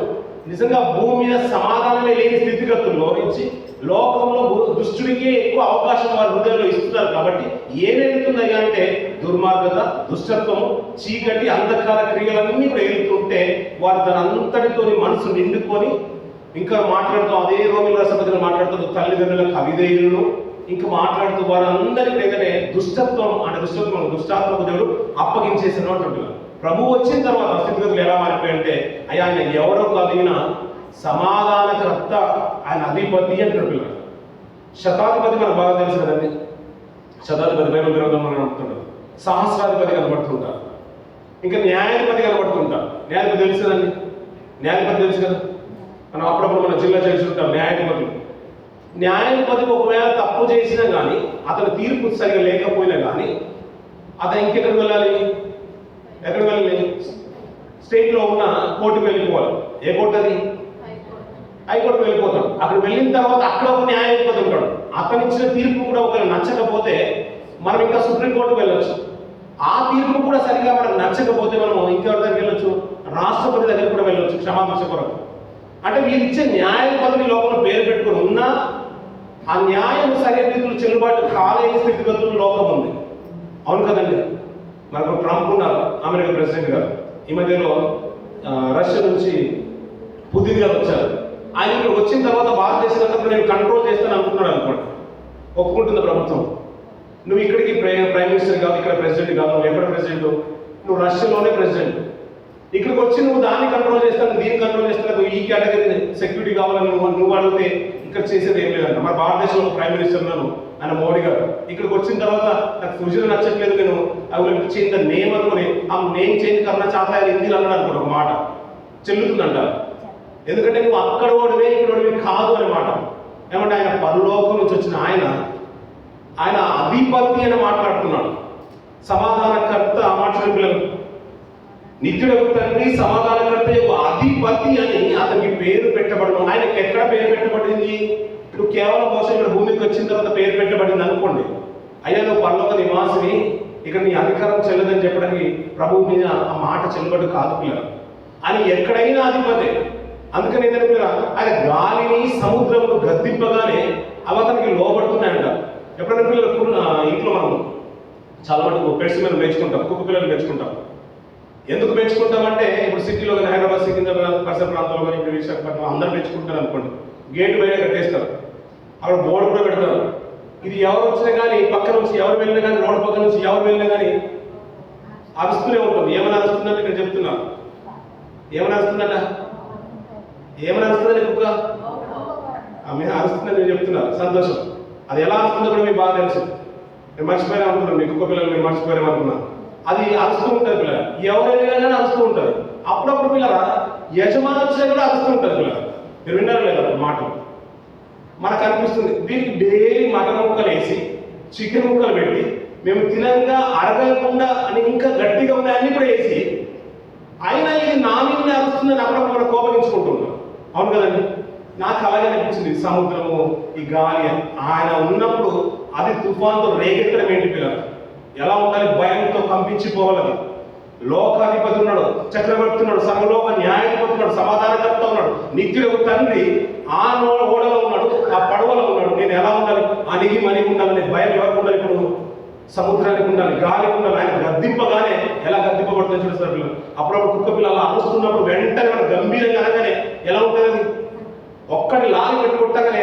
నిజంగా భూమి మీద సమాధానమే లేని స్థితిగతుల్లో నుంచి లోకంలో దుష్టుడికి ఎక్కువ అవకాశం వారి హృదయంలో ఇస్తున్నారు. కాబట్టి ఏమేలుతున్నాయి అంటే దుర్మార్గత, దుష్టత్వము, చీకటి, అంధకార క్రియలన్నీ కూడా వెళ్తుంటే వారు దాని అంతటితో మనసు నిండుకొని ఇంకా మాట్లాడుతూ అదే రోమిల రాష్ట్రపతిగా మాట్లాడుతూ తల్లిదండ్రులకు అవిధేయులను ఇంకా మాట్లాడుతూ వారు అందరికీ ఏదైనా దుష్టత్వం అంటే దుష్టాత్మకు దేవుడు అప్పగించేసిన అంటున్నారు. ప్రభు వచ్చిన తర్వాత స్థితిగతులు ఎలా మారిపోయాయంటే అయ్యా ఆయన ఎవరో కలిగిన సమాధానకర్త, ఆయన అధిపతి అంటారు పిల్లలు. శతాధిపతి మనకు బాగా తెలుసు కదండి. శతాధిపతి బైబిల్ గ్రంథం మనం నడుపుతుంటారు. సహస్రాధిపతి కనబడుతుంటారు, ఇంకా న్యాయాధిపతి కనబడుతుంటారు. న్యాయాధిపతి తెలుసు కదండి, న్యాయాధిపతి తెలుసు కదా. మనం అప్పుడప్పుడు మన జిల్లా చేస్తుంటాం న్యాయాధిపతులు. న్యాయాధిపతి ఒకవేళ తప్పు చేసినా కానీ, అతని తీర్పు సరిగా లేకపోయినా కానీ అతను ఇంకెక్కడికి వెళ్ళాలి? ఎక్కడికి వెళ్ళాలి? స్టేట్లో ఉన్న కోర్టుకు వెళ్ళిపోవాలి. ఏ కోర్టు అది? హైకోర్టుకు వెళ్ళిపోతాడు. అక్కడ వెళ్ళిన తర్వాత అక్కడ ఒక న్యాయాధిపతి ఉంటాడు. అతను ఇచ్చిన తీర్పు కూడా ఒకవేళ నచ్చకపోతే మనం ఇంకా సుప్రీంకోర్టుకు వెళ్ళొచ్చు. ఆ తీర్పు కూడా సరిగా మనకు నచ్చకపోతే మనం ఇంకెవరి దగ్గరికి వెళ్ళొచ్చు? రాష్ట్రపతి దగ్గర కూడా వెళ్ళొచ్చు క్షమాభిక్ష కొరకు. అంటే వీళ్ళు ఇచ్చే న్యాయాధిపతిని లోపల పేరు పెట్టుకుని ఉన్నా ఆ న్యాయం సరైన రీతిలో చెల్లుబాటు కాలేని స్థితిగతులు లోకం ఉంది. అవును కదండి. మనకు ట్రంప్ ఉన్నారు, అమెరికా ప్రెసిడెంట్ గారు. ఈ మధ్యలో రష్యా నుంచి పుతిన్ గారు వచ్చారు. ఆయన ఇక్కడ వచ్చిన తర్వాత భారతదేశంలో నేను కంట్రోల్ చేస్తాను అనుకున్నాడు అనుకోండి. ఒప్పుకుంటుంది ప్రభుత్వం. నువ్వు ఇక్కడికి ప్రైమ్ మినిస్టర్ కాదు, ఇక్కడ ప్రెసిడెంట్ కాదు, నువ్వు ఎక్కడ ప్రెసిడెంట్? నువ్వు రష్యాలోనే ప్రెసిడెంట్. ఇక్కడికి వచ్చి నువ్వు దాన్ని కంట్రోల్ చేస్తాను, దీన్ని కంట్రోల్ చేస్తాను, ఈ కేటగిరీ సెక్యూరిటీ కావాలని నువ్వు అడిగితే ఇక్కడ చేసేది ఏం లేదంట. మన భారతదేశంలో ప్రైమ్ మినిస్టర్ ఉన్నాను ఆయన మోడీ గారు. ఇక్కడికి వచ్చిన తర్వాత నాకు ఫ్యూజన్ నచ్చట్లేదు, నేను అవి చేంజ్ ద నేమ్ అనుకుని ఆ నేమ్ చేంజ్ కన్నా చాలా హిందీలో అన్నాడు అనుకోండి, ఒక మాట చెల్లుతుందంట. ఎందుకంటే నువ్వు అక్కడ ఓడివే ఇక్కడ ఓడివే కాదు అనే మాట. ఏమంటే ఆయన పరలోకం నుంచి వచ్చిన ఆయన అధిపతి అని మాట్లాడుతున్నాడు. సమాధానకర్త మాట్లాడిన పిల్లలు, నిత్యుడకు తండ్రి, సమాధానకర్త యొక్క అధిపతి అని అతనికి పేరు పెట్టబడను. ఆయనకి ఎక్కడ పేరు పెట్టబడింది? ఇప్పుడు కేవలం బహుశా ఇక్కడ భూమికి వచ్చిన తర్వాత పేరు పెట్టబడింది అనుకోండి. అయ్యా నువ్వు పరలోక నివాసిని, ఇక్కడ నీ అధికారం చెల్లదని చెప్పడానికి ప్రభువు మీద ఆ మాట చెల్లబడి కాదు పిల్లలు. ఆయన ఎక్కడైనా అధిపతి. అందుకని ఏంటంటే పిల్లలు, ఆయన గాలిని సముద్రమును గద్దింపగానే అవి అతనికి లోబడుతున్నాయంట. ఎప్పుడైనా పిల్లలు ఇంట్లో మనం చాలా మటుకు పెట్స్ మీద పెంచుకుంటాం, కుక్క పిల్లలు పెంచుకుంటాం. ఎందుకు పెంచుకుంటామంటే ఇప్పుడు సిటీలో కానీ హైదరాబాద్, సికింద్రాబాద్ పరిసర ప్రాంతాల్లో కానీ ఇప్పుడు విశాఖపట్నం అందరూ పెంచుకుంటారు అనుకోండి. గేట్ బయట కట్టేస్తారు, అక్కడ బోర్డు కూడా పెడతారు. ఇది ఎవరు వచ్చినా కానీ, పక్క నుంచి ఎవరు వెళ్ళినా కానీ, రోడ్డు పక్క నుంచి ఎవరు వెళ్ళినా కానీ అరుస్తూనే ఉంటాం. ఏమైనా అరుస్తుందంటే ఇక్కడ చెప్తున్నా, ఏమైనా అరుస్తుందట, ఏమైనా అరుస్తుందని కుక్క మీరు అరుస్తుందని నేను చెప్తున్నా. సంతోషం. అది ఎలా అరుస్తుందో కూడా మీకు బాగా తెలుసు. నేను మర్చిపోయినా అనుకున్నాను, మీ కుక్క పిల్లలు మీరు మర్చిపోయారు అనుకున్నాను. అది అరుస్తూ ఉంటుంది పిల్లలు, ఎవరైనా కానీ అరుస్తూ ఉంటారు. అప్పుడప్పుడు పిల్లల యజమాని వచ్చినా కూడా అరుస్తూ ఉంటారు పిల్లలు. మీరు విన్నారు లేదా మాటలు? మనకు అనిపిస్తుంది దీనికి డైలీ మటన్ ముక్కలు వేసి చికెన్ ముక్కలు పెట్టి మేము తినంగా అరగకుండా అని ఇంకా గట్టిగా ఉన్నాయన్నీ కూడా వేసి అయినా ఇది నా మీదనే అరుస్తుందని అప్పుడప్పుడు మనం కోపగించుకుంటున్నాం. అవును కదండి. నాకు అలాగే అనిపించింది. సముద్రము, ఈ గాలి ఆయన ఉన్నప్పుడు అది తుఫాన్తో రేగెత్తడం ఏంటి పిల్లలు? ఎలా ఉండాలి? భయంతో కంపించిపోవాలి. లోకాధిపతి ఉన్నాడు, చక్రవర్తి ఉన్నాడు, సర్వలోక న్యాయాధిపతి ఉన్నాడు, సమాధానకర్త ఉన్నాడు, నిత్యుడకు తండ్రి ఆ ఓడలో ఉన్నాడు, ఆ పడవలో ఉన్నాడు. నేను ఎలా ఉండాలి? అణిగి మణిగి ఉండాలనే భయం ఎవరికి ఉండాలి? ఇప్పుడు సముద్రానికి ఉండాలి, గాలికి ఉండాలి. ఆయన గద్దింపగానే ఎలా గద్దింపబడుతుంది చూస్తారు పిల్లలు. అప్పుడప్పుడు కుక్క పిల్లలు అలా అరుస్తున్నప్పుడు వెంటనే మనం గంభీరంగా అనగానే ఎలా ఉంటుంది అది? ఒక్కటి లాగి పెట్టి కొట్టగానే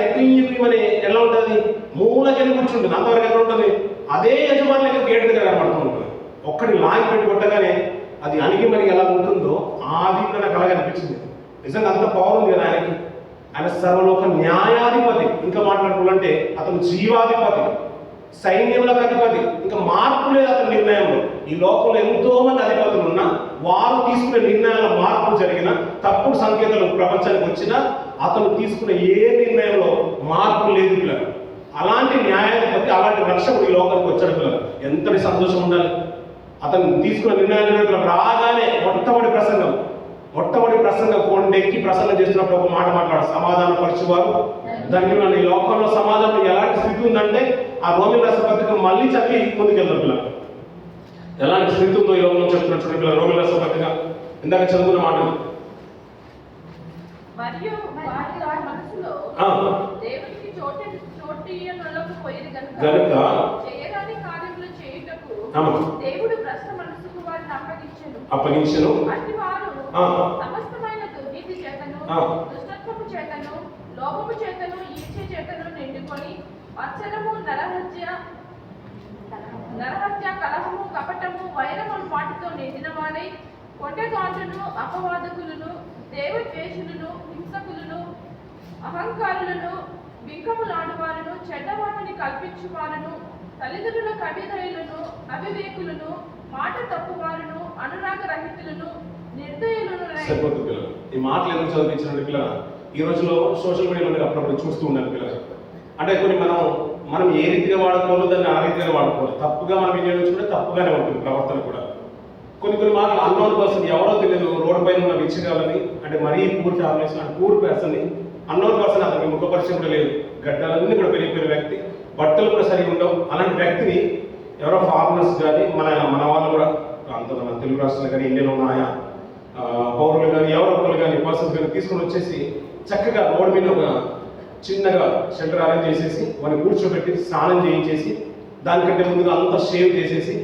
అని ఎలా ఉంటుంది? మూలకెళ్ళి కూర్చుంటుంది. అంతవరకు ఎక్కడ ఉంటుంది? అదే యజమానులకి గేట్ దగ్గర కనబడుతూ ఉంటుంది. ఒక్కటి లాగి పెట్టి కొట్టగానే అది అణిగి మరి ఎలా ఉంటుందో ఆ దీంట్లో నాకు అలాగే అనిపించింది. నిజంగా అంత పవర్ ఉంది కదా ఆయనకి. ఆయన సర్వలోక న్యాయాధిపతి, ఇంకా మాట్లాడుకోవాలంటే అతను జీవాధిపతి, సైన్యములకు అధిపతి. ఇంకా మార్పు లేదు అతని నిర్ణయంలో. ఈ లోకంలో ఎంతో మంది అధిపతులు ఉన్నా వారు తీసుకునే నిర్ణయాల మార్పులు జరిగిన తప్పుడు సంకేతాలు ప్రపంచానికి వచ్చినా అతను తీసుకునే ఏ నిర్ణయంలో మార్పు లేదు పిల్లలు. అలాంటి న్యాయాధిపతి, అలాంటి రక్షకుడు ఈ లోకానికి వచ్చాడు పిల్లలు. ఎంతటి సంతోషం ఉండాలి. అతను తీసుకున్న నిర్ణయాలు రాగానే మొట్టమొదటి ప్రసంగం కొండెక్కి ప్రసంగం చేస్తున్నప్పుడు ఒక మాట మాట్లాడు, సమాధాన పరిచేవారు ధన్యులు. ఈ లోకంలో సమాధానం ఎలాంటి స్థితి ఉందంటే ఆ రోమిల రాసిన పత్రిక మళ్ళీ చదివి ముందుకెళ్తారు పిల్లలు. ఎలాంటి స్థితి ఉందో ఈ లోకంలో చెప్తున్న చూడండి పిల్లలు. రోమిల రాసిన పత్రిక ఇందాక చదువుకున్న మాట. మరియు వారి మనసులో దేవునికి చోటియనొల్లకపోయేది గనుక చేయరాని కార్యములు చేయుటకు దేవుడు భ్రష్ట మనసుకు వారిని అప్పగించెను. అట్టి వారు సమస్తమైన దుర్నీతి చేతను, దుష్టత్వము చేతను, లోపము చేతను, ఈర్ష్య చేతను నిండుకొని మత్సరము, నరహత్య, కలహము, కపటము, వైరములు వాటితో నిండిన వారై కొండగాండ్రును, అపవాదకులను, దేవద్వేషులను, హింసకులను, అహంకారులను, బింకములాడువారును, చెడ్డవాటిని కల్పించువారును, తల్లిదండ్రుల అవిధేయులను, అవివేకులను, మాట తప్పువారును, అనురాగ రహితులను, నిర్దయులను. ఈ మాటలు ఎందుకు చదివించిన పిల్లలు? ఈ రోజులో సోషల్ మీడియాలో మీరు అప్పుడప్పుడు చూస్తూ ఉన్నారు పిల్లలు. అంటే కొన్ని మనం ఏ రీతిగా వాడుకోవాలో దాన్ని ఆ రీతిగా వాడుకోవాలి. తప్పుగా మనం వినియోగించుకుంటే తప్పుగానే ఉంటుంది ప్రవర్తన కూడా. కొన్ని మాటలు అన్నోన్ పర్సన్, ఎవరో తెలియదు, రోడ్డు పైన ఉన్న విచ్చగాలని, అంటే మరీ పూర్ ఫ్యామిలీస్ పూర్ పర్సన్ని, అన్నోన్ పర్సన్, అతనికి ముఖ పరిచయం కూడా లేదు, గడ్డలన్నీ కూడా పెరిగిపోయిన వ్యక్తి, బట్టలు కూడా సరిగా ఉండవు. అలాంటి వ్యక్తిని ఎవరో ఫారినర్స్ కానీ మన వాళ్ళు కూడా అంత మన తెలుగు రాష్ట్రాలు కానీ ఇండియాలో ఉన్న ఆయా పౌరులు కానీ ఎవరో ఒకరు కానీ పర్సన్స్ కానీ తీసుకొని వచ్చేసి చక్కగా రోడ్డు మీద ఒక చిన్నగా షెల్టర్ అరేంజ్ చేసేసి వాడిని కూర్చోబెట్టి స్నానం చేయించేసి, దానికంటే ముందుగా అంతా షేవ్ చేసేసి,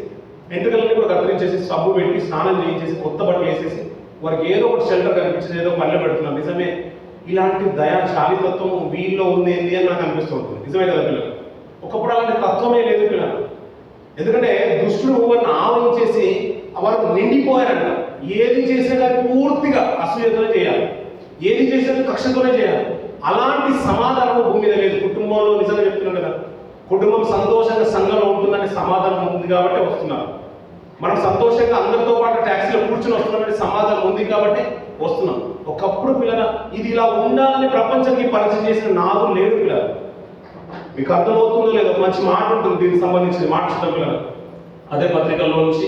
ఎంటుకలన్నీ కూడా కత్తిరించేసి, సబ్బు పెట్టి స్నానం చేయించేసి, కొత్త బట్టలు వేసేసి వారికి ఏదో ఒకటి షెల్టర్ కనిపించేది, ఏదో పల్లె పెడుతున్నారు. నిజమే, ఇలాంటి దయా చాలితత్వం వీళ్ళలో ఉంది అని నాకు అనిపిస్తూ ఉంటుంది. నిజమే కదా పిల్లలు? ఒకప్పుడు అలాంటి తత్వమే లేదు పిల్లలు. ఎందుకంటే దుష్టుడు వారిని ఆవరించేసి వారు నిండిపోయారంట. ఏది చేసినా కానీ పూర్తిగా అసూయతోనే చేయాలి, ఏది చేసినా కక్షతోనే చేయాలి. అలాంటి సమాధానం భూమి మీద లేదు. కుటుంబంలో నిజంగా చెప్తున్నాను కదా, కుటుంబం సంతోషంగా సంఘంలో ఉంటుందని సమాధానం ఉంది కాబట్టి వస్తున్నారు. మనం సంతోషంగా అందరితో పాటు ట్యాక్సీలో కూర్చొని వస్తున్నామని సమాధానం ఉంది కాబట్టి వస్తున్నాం. ఒకప్పుడు పిల్లల ఇది ఇలా ఉండాలని ప్రపంచానికి పరిచయం చేసిన నాదు లేడు పిల్లలు. మీకు అర్థమవుతుందో లేదో? మంచి మాట ఉంటుంది దీనికి సంబంధించిన మాట చూద్దాం పిల్లలు. అదే పత్రికల్లో నుంచి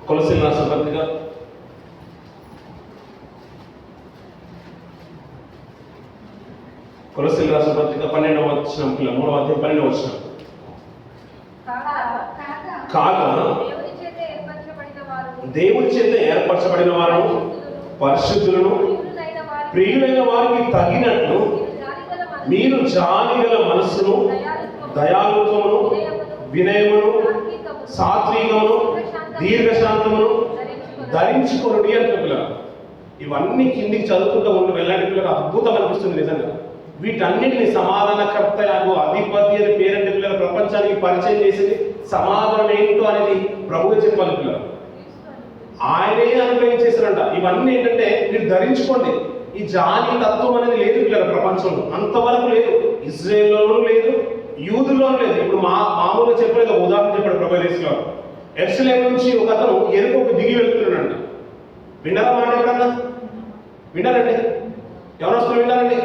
కొలసీయులకు రాసిన పత్రిక కొలసీయులకు రాసిన పత్రిక 12వ వచనం పిల్లలు, 3వ అధ్యాయం 12వ వచనం. కాగా దేవుడి చేత ఏర్పరచబడిన వారు, పరిశుద్ధులను, ప్రియులైన వారికి తగినట్లు మీరు జాలిగల మనస్సును, దయాళుత్వమును, వినయమును, సాత్వికమును, దీర్ఘశాంతమును ధరించుకొనుడి అంటే పిల్లలు. ఇవన్నీ కిందికి చదువుకుంటూ ఉండి వెళ్ళండి పిల్లలు. అద్భుతం అనిపిస్తుంది నిజంగా. వీటన్నిటిని సమాధానకర్త అధిపతి అని పేరంటే పిల్లలు ప్రపంచానికి పరిచయం చేసేది సమాధానం ఏంటో అనేది ప్రభువు చెప్పాలి పిల్లలు. ఆయనే అనుగ్రహించేసారంట. ఇవన్నీ ఏంటంటే మీరు ధరించుకోండి. ఈ జాలి తత్వం అనేది లేదు పిల్లలు ప్రపంచంలో, అంతవరకు లేదు. ఇజ్రాయేల్లోనూ లేదు, యూదుల్లోనూ లేదు. ఇప్పుడు మామూలుగా చెప్పలేదు, ఉదాహరణ చెప్పాడు ప్రభు. ఎరుషలేము నుంచి ఒక అతను ఎరుకోకు దిగి వెళ్తున్నాడంట. విన్నారా మాట ఎప్పుడన్నా? విన్నారండి? ఎవరు వస్తున్నారు? విన్నారండి?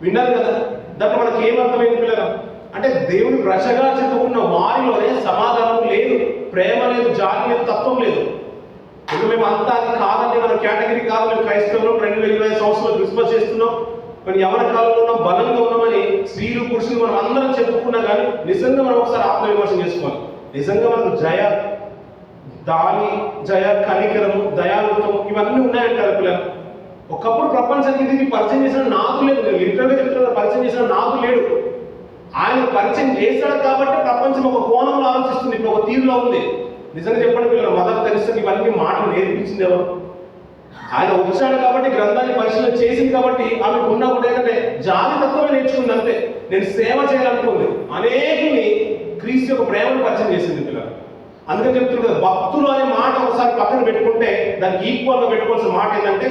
విన్నారు కదా. దాంట్లో మనకి ఏమర్థమైంది పిల్లలు? అంటే దేవుడు ప్రజగా చెప్పుకున్న వారిలోనే సమాధానం లేదు, ప్రేమ లేదు, జాలి లేదు, తత్వం లేదు. ఇప్పుడు మేము అంతా అది కాదండి, మన కేటగిరీ కాదు, మేము క్రైస్తవులు 2020 సంవత్సరాలు క్రిస్మస్ చేస్తున్నాం, మనం యవన కాలంలో ఉన్నాం, బలంగా ఉన్నామని స్త్రీలు పురుషులు మనం అందరం చెప్పుకున్నా కానీ నిజంగా మనం ఒకసారి ఆత్మవిమర్శ చేసుకోవాలి. నిజంగా మనకు జయ, కనికరము, దయాలుత్వము ఇవన్నీ ఉన్నాయంటారు పిల్లలు. ఒకప్పుడు ప్రపంచానికి ఇది పరిచయం చేసిన నాకు లేదు. నేను లిటరల్గా చెప్తున్నా, పరిచయం చేసిన నాకు లేడు. ఆయన పరిచయం చేశాడు కాబట్టి ప్రపంచం ఒక కోణంలో ఆలోచిస్తుంది, ఇప్పుడు ఒక తీరులో ఉంది. నిజంగా చెప్పండి పిల్లలు, మదర్ తెరిస్తే ఇవన్నీ మాటలు నేర్పించింది ఎవరు? ఆయన వచ్చాడు కాబట్టి, గ్రంథాన్ని పరిశీలన చేసింది కాబట్టి ఆమెకు ఉన్న కూడా ఏంటంటే జాతి తత్వమే నేర్చుకుంది అంతే. నేను సేవ చేయాలనుకుంది, అనేకుల్ని క్రీస్తు యొక్క ప్రేమను పరిచయం చేసింది పిల్లలు. అందుకని చెప్తున్నారు, భక్తులు అనే మాట ఒకసారి పక్కన పెట్టుకుంటే దానికి ఈక్వల్గా పెట్టుకోవాల్సిన మాట ఏంటంటే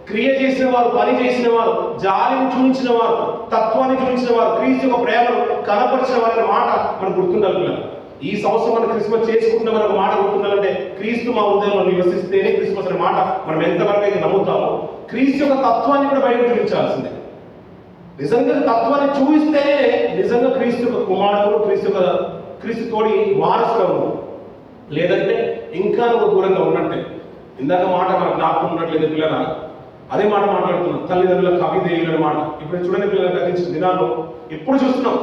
క్రియ చేసిన వారు, పని చేసిన వారు, జాలిని చూపించిన వారు, తత్వాన్ని చూపించిన వారు, క్రీస్తు యొక్క ప్రేమను కనపరిచిన వారి మాట మనం గుర్తుండాలి పిల్లలు. ఈ సంవత్సరం మనం క్రిస్మస్ చేసుకుంటున్న మనకు మాట గుర్తుండాలంటే క్రీస్తు మా హృదయంలో నివసిస్తేనే క్రిస్మస్ అనే మాట మనం ఎంతవరకు అయితే నమ్ముతామో క్రీస్తు యొక్క తత్వాన్ని కూడా బయటకు చూపించాల్సిందే. నిజంగా తత్వాన్ని చూపిస్తేనే నిజంగా క్రీస్తు యొక్క కుమారుడు, క్రీస్తు తోడి వారసుడు. లేదంటే ఇంకా నువ్వు దూరంగా ఉన్నట్టే. ఇందాక మాట మనకు జ్ఞాపకం ఉన్నట్లేదు పిల్లల, అదే మాట మాట్లాడుతున్నాం, తల్లిదండ్రులకు అవిధేయులు అనే మాట. ఇప్పుడు చూడండి పిల్లలు, గతించిన దినాల్లో ఎప్పుడు చూస్తున్నాం,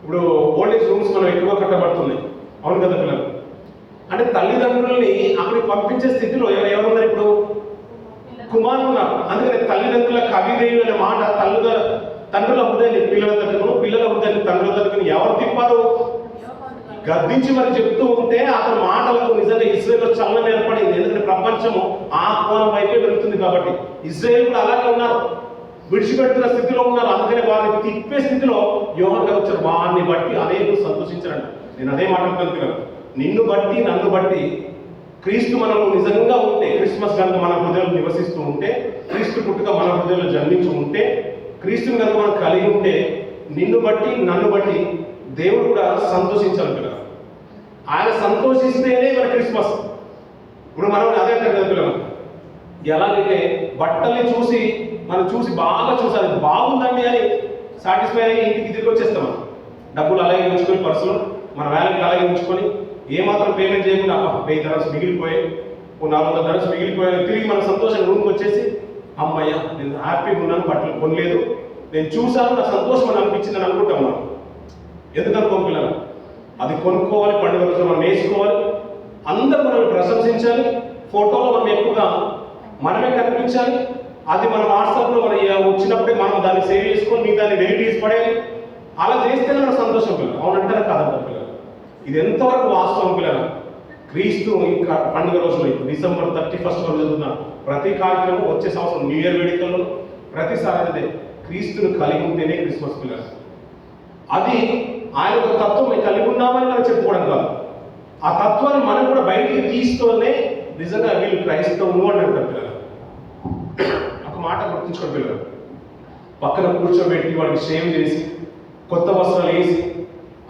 ఇప్పుడు ఓల్డేజ్ రూమ్స్ మనం ఎక్కువ కట్టబడుతున్నాయి. అవును కదా పిల్లలు? అంటే తల్లిదండ్రుల్ని అక్కడికి పంపించే స్థితిలో ఎవరున్నారు? ఇప్పుడు కుమారులు ఉన్నారు. అందుకని తల్లిదండ్రులకు అవిధేయులు అనే మాట తండ్రుల హృదయాన్ని పిల్లల దగ్గరను, పిల్లల హృదయాన్ని తండ్రుల దగ్గర ఎవరు తిప్పారు? గద్దించి మరి చెప్తూ ఉంటే అతని మాటలకు నిజంగా ఇజ్రాయేల్లో చలనం ఏర్పడింది. ఎందుకంటే ప్రపంచము ఆ కోణం వైపే వెళుతుంది కాబట్టి. ఇజ్రాయేల్ కూడా అలాగే ఉన్నారు, విడిచిపెడుతున్న స్థితిలో ఉన్నారు. అందుకని వారిని తిప్పే స్థితిలో యోహాను గారు వచ్చారు. వారిని బట్టి అనేకులు సంతోషించారంట. నేను అదే మాట్లాడుతున్నాను, నిన్ను బట్టి నన్ను బట్టి క్రీస్తు మనలో నిజంగా ఉంటే, క్రిస్మస్ కనుక మన హృదయంలో నివసిస్తూ ఉంటే, క్రీస్తు పుట్టుక మన హృదయంలో జన్మించి ఉంటే, క్రీస్తుని కనుక మనం కలిగి ఉంటే, నిన్ను బట్టి నన్ను బట్టి దేవుడు కూడా సంతోషించాలి పిల్లలు. ఆయన సంతోషిస్తేనే మన క్రిస్మస్. ఇప్పుడు మనం అదే అంటారు కదా పిల్లలు, ఎలాగైతే బట్టల్ని చూసి మనం బాగా చూసాలి, బాగుందండి అని సాటిస్ఫై అయ్యి ఇంటికి తిరిగి వచ్చేస్తాం. మనం డబ్బులు అలాగే ఉంచుకొని, పర్సులు మన వ్యాలెట్ అలాగే ఉంచుకొని, ఏమాత్రం పేమెంట్ చేయకుండా $1000 మిగిలిపోయాయి, $400 మిగిలిపోయాయి, తిరిగి మన సంతోషంగా రూమ్కి వచ్చేసి అమ్మయ్య నేను హ్యాపీగా ఉన్నాను, బట్టలు కొనలేదు, నేను చూశాను, నాకు సంతోషం అని అనిపించింది అని అనుకుంటాం మనం. ఎందుకనుకోం పిల్లలు? అది కొనుక్కోవాలి, పండుగ రోజు మనం వేసుకోవాలి, అందరూ మనల్ని ప్రశంసించాలి, ఫోటోలో మనం ఎక్కువగా మనమే కనిపించాలి. అది మన వాట్సాప్లో మనం వచ్చినప్పుడే మనం దాన్ని సేవ్ చేసుకొని మీ దాన్ని వెలిట్ తీసి పడేయాలి. అలా చేస్తేనే మన సంతోషం పిల్లలు. అవునంటారా కాదంట పిల్లలు? ఇది ఎంతవరకు వాస్తవం పిల్లలు? క్రీస్తు ఈ పండుగ రోజులో December 31 రోజు జరుగుతున్న ప్రతి కార్యక్రమం, వచ్చే సంవత్సరం న్యూ ఇయర్ వేడుకల్లో ప్రతిసారి అదే క్రీస్తును కలిగి ఉంటేనే క్రిస్మస్ పిల్లలు. అది ఆయన ఒక తత్వం కలిగి ఉన్నామని మనం చెప్పుకోవడం కాదు, ఆ తత్వాన్ని మనం కూడా బయటికి తీస్తూనే నిజంగా వీళ్ళు క్రైస్తవులు అని అంటారు పిల్లలు. ఒక మాట గుర్తుంచుకోండి పిల్లలు, పక్కన కూర్చోబెట్టి వాడికి షేవ్ చేసి కొత్త వస్త్రాలు వేసి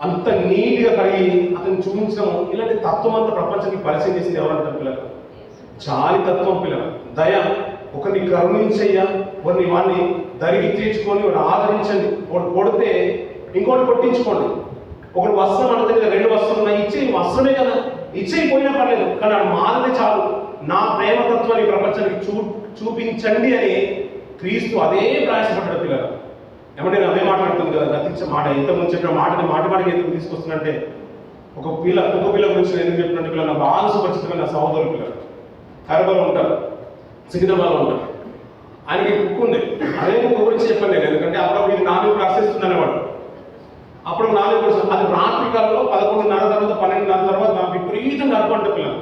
అంత నీట్గా కడిగి అతను చూపించడం, ఇలాంటి తత్వం అంతా ప్రపంచానికి పరిచయం చేసింది ఎవరంటారు పిల్లలు? జాలి తత్వం పిల్లలు, దయ, ఒకరిని కరుణించయ్యా, వాడిని దరికి తీర్చుకొని వాడు ఆదరించండి, వాడు కొడితే ఇంకోటి కొట్టించుకోండి, ఒకటి వస్త్రం అడిగితే 2 వస్త్రం ఉన్నాయి, ఇచ్చేయి, వస్త్రమే కదా, ఇచ్చేయి, పోయినా పర్లేదు, కానీ అది మారితే చాలు, నా ప్రేమతత్వాన్ని ప్రపంచానికి చూపించండి అని క్రీస్తు అదే ప్రయాసపడ్డాడు పిల్లలు. ఏమంటే నేను అదే మాట్లాడుతుంది కదా, గతించే మాట, ఇంతకుముందు చెప్పిన మాటని మాటికి ఎందుకు తీసుకొస్తున్నంటే, ఒక పిల్ల గురించి నేను ఎందుకు చెప్పినట్టు పిల్లలు, నా బాగా సుపరిచితమైన నా సహోదరులు పిల్లలు హైదరాబాద్లో ఉంటారు, సికింద్రాబాద్లో ఉంటారు. ఆయనకి కుక్క ఉంది, అదే కుక్క గురించి చెప్పండి నేను, ఎందుకంటే అప్పుడు ఇది నాలుగు ప్రాసెస్తుందనే వాడు. అప్పుడు 4 అది రాత్రి కాలంలో 11:30 తర్వాత 12:30 తర్వాత విపరీతంగా అర్పంట పిల్లలు.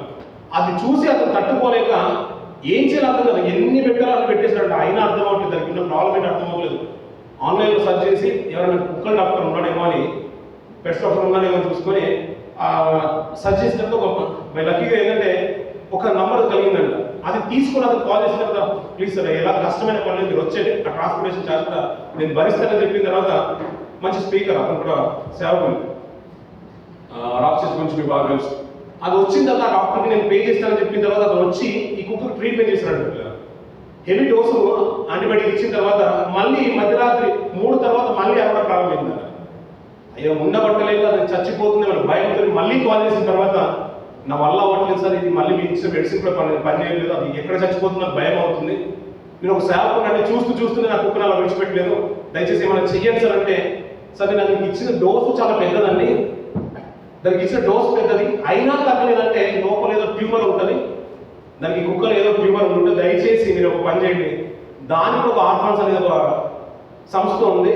అది చూసి అతను తట్టుకోలేక ఏం చేయాలి అర్థం కదా, ఎన్ని పెట్టాలో అన్ని పెట్టేసినట్టు, అయినా అర్థం అవ్వట్లేదు, దానికి ఉన్న ప్రాబ్లం ఏంటి అర్థం అవ్వలేదు. ఆన్లైన్లో సర్చ్ చేసి ఎవరైనా కుక్కల డాక్టర్ ఉన్నాడేమో అని, పెట్స్ డాక్టర్ ఉన్నాడేమో చూసుకొని సర్చ్ చేసినప్పుడు లక్కీగా ఏంటంటే ఒక నంబర్ కలిగిందంట. అది తీసుకుని అతను కాల్ చేసిన తర్వాత, ప్లీజ్ సార్ ఎలా కష్టమైన పనులు మీరు వచ్చేది, ఆ ట్రాన్స్పోర్టేషన్ ఛార్జ్ కూడా నేను భరిస్తానని చెప్పిన తర్వాత మంచి స్పీకర్, అతను కూడా సేవకులు రాక్షస్ గురించి మీకు బాగా తెలుసు. అది వచ్చిన తర్వాత ఆ డాక్టర్కి నేను పే చేస్తానని చెప్పిన తర్వాత అతను వచ్చి ఈ కుక్కకు ట్రీట్మెంట్ చేసినాడు. హెవీ డోసు యాంటీబయాటిక్ ఇచ్చిన తర్వాత మళ్ళీ మధ్యరాత్రి 3 తర్వాత మళ్ళీ అరవడం ప్రారంభమైంది. అయ్యో ఉండబట్టలేదు, అది చచ్చిపోతుంది మన భయంతో మళ్ళీ కాల్ చేసిన తర్వాత, నా వల్ల అవ్వట్లేదు సార్, ఇది మళ్ళీ మీ ఇచ్చిన మెడిసిన్ కూడా పని చేయలేదు, అది ఎక్కడ చచ్చిపోతుందో భయం అవుతుంది, నేను ఒక సేవకుడు అంటే చూస్తూనే నా కుక్కను అలా విడిచిపెట్టలేదు, దయచేసి ఏమైనా చెయ్యండి సార్ అంటే, సరే నాకు ఇచ్చిన డోసు చాలా పెద్దదండి, దానికి ఇచ్చిన డోసు పెద్దది అయినా తగ్గలేదంటే లోపల ఏదో ట్యూమర్ ఉంటుంది, దానికి కుక్కలో ఏదో ట్యూమర్ ఉంటుంది, దయచేసి మీరు ఒక పని చేయండి, దానికి ఒక ఆర్ఫాన్స్ అనేది ఒక సంస్థ ఉంది.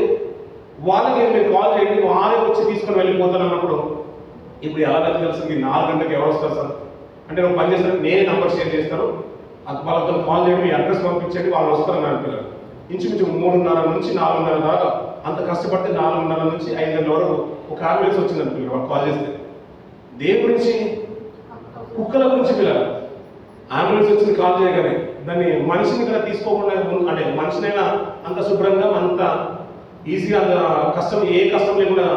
వాళ్ళకి మీరు కాల్ చేయండి, వారే వచ్చి తీసుకొని వెళ్ళిపోతాను అన్నప్పుడు, ఇప్పుడు ఎలాగైతే తెలుసు మీరు 4 గంటలకు ఎవరు వస్తారు సార్ అంటే నువ్వు పని చేస్తాను, నేనే నంబర్ షేర్ చేస్తాను, అది వాళ్ళతో కాల్ చేయండి, మీ అడ్రస్ పంపించండి, వాళ్ళు వస్తారని అంటున్నారు. ఇంచుమించు 3:30 నుంచి 4:30 దాకా అంత కష్టపడితే 4:30 నుంచి 5 గంటల వరకు ఒక అంబులెన్స్ వచ్చిందని పిల్లలు వాళ్ళు కాల్ చేస్తే. దేని గురించి? కుక్కల గురించి పిల్లలు. అంబులెన్స్ వచ్చింది కాల్ చేయగానే దాన్ని మనిషిని కూడా తీసుకోకుండా, అంటే మనిషినైనా అంత శుభ్రంగా అంత ఈజీగా అంత కష్టం ఏ కష్టం లేకుండా